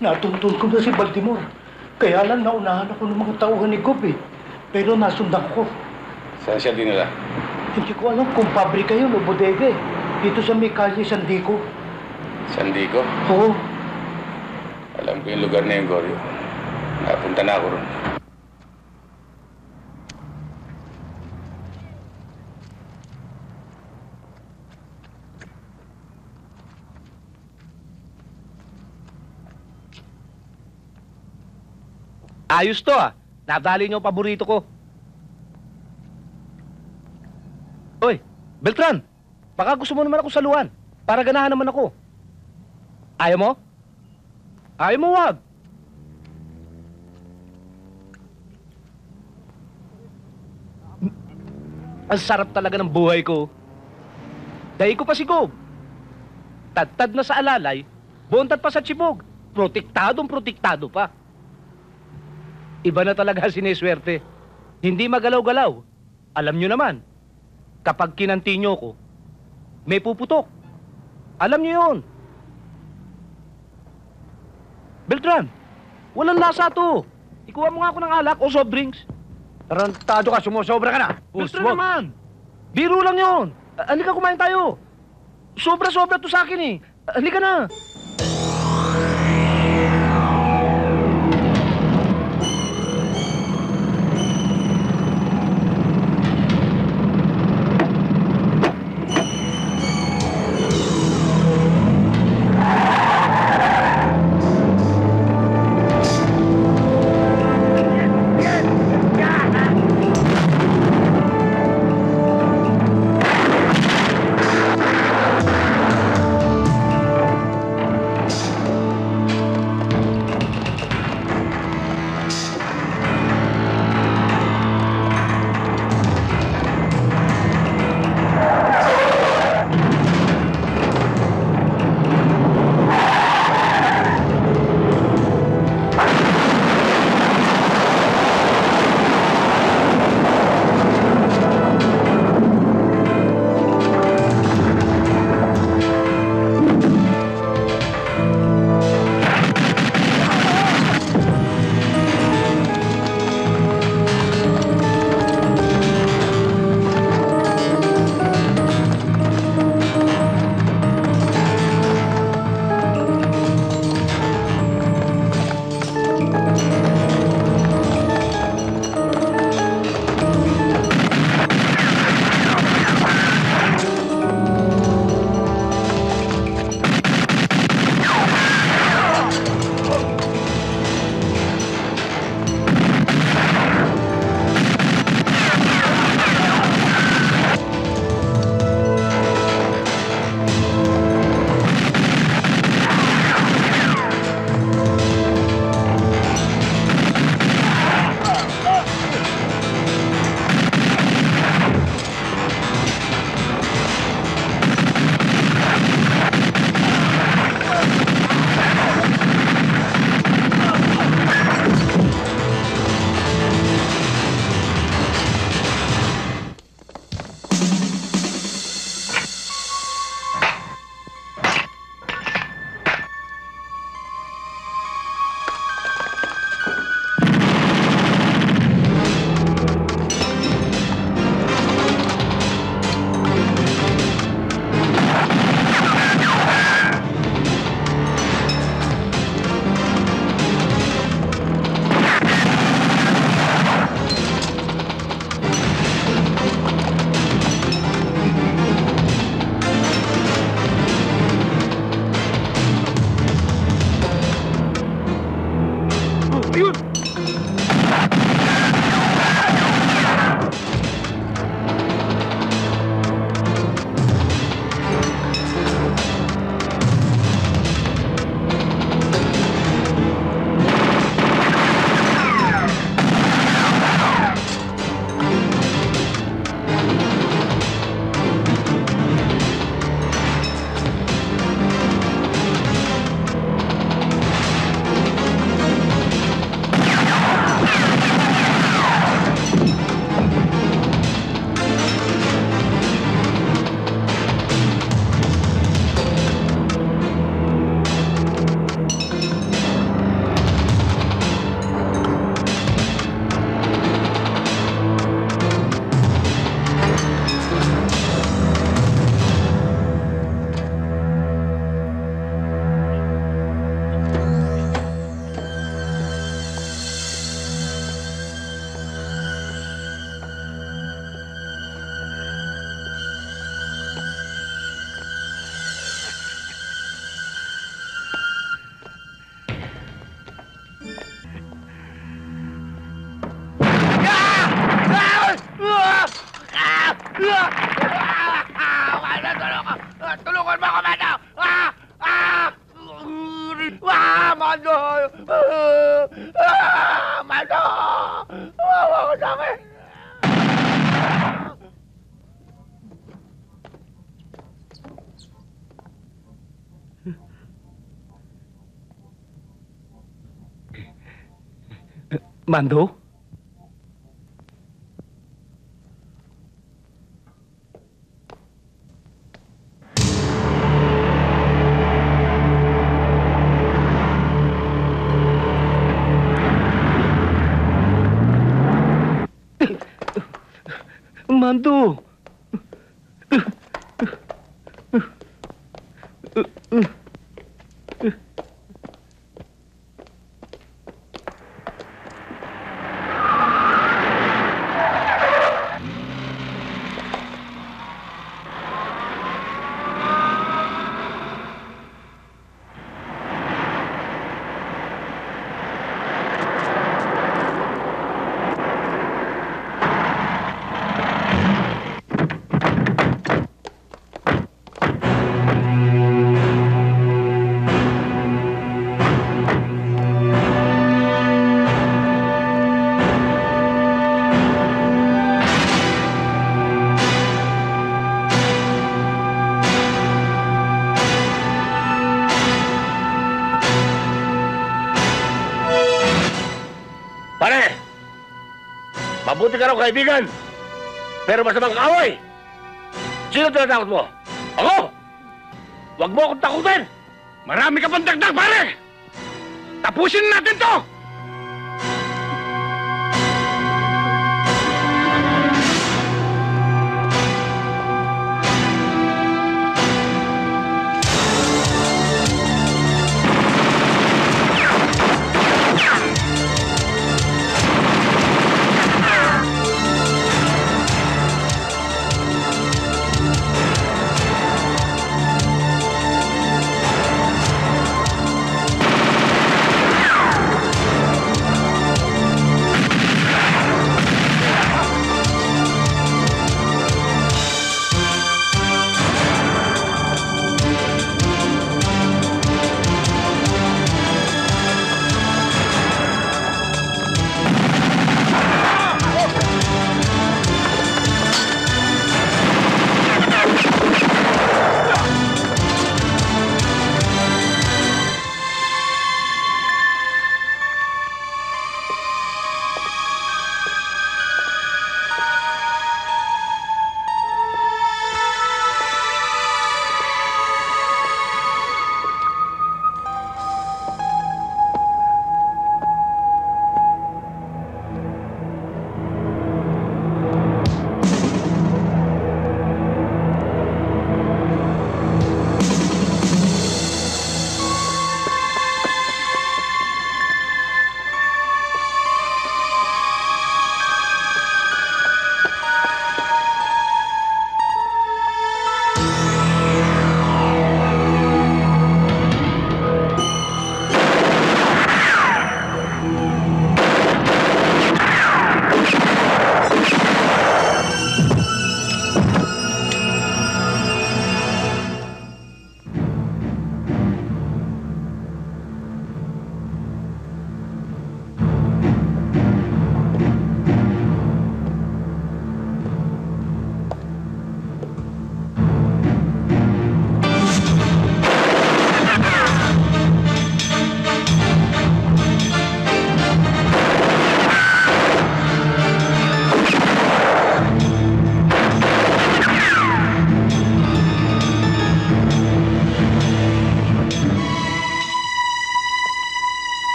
Natuntun ko na si Baltimore. Kaya lang naunahan ako ng mga tauhan ni Gob eh. Pero nasundan ko. Saan siya dinala? Hindi ko alam kung pabrika yun o bodega eh. Dito sa may kalye San Diego. San Diego? Oo. Alam ko yung lugar na yung Goryo. Napunta na ako ron. Ayos to ah. Nadali niyo ang paborito ko. Oy, Beltran. Baka gusto mo naman ako saluhan. Para ganahan naman ako. Ayaw mo? Ayaw mo, wag. Ang sarap talaga ng buhay ko. Dahi ko pa si Gob. Tad-tad na sa alalay, buntad pa sa tsibog. Protektado pa. Iba na talaga siniswerte. Hindi magalaw-galaw. Alam nyo naman, kapag kinanti nyo ko, may puputok. Alam nyo yun. Beltran, walang lasa to. Ikuha mo nga ako ng alak o soft drinks. Tarantado ka, sumusobra ka na. Beltran naman. Biro lang yun. Halika kumain tayo. Sobra-sobra to sa akin eh. Halika na. Tulungan mo ako, Mando! Mando! Mando! Wawa ko sa akin! Mando? Mando! Pare! Mabuti ka raw kaibigan! Pero masamang kaaway! Sino tinatakot mo? Ako! Huwag mo akong takutin! Marami ka pang dagdag, pare! Tapusin natin to!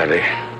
pare.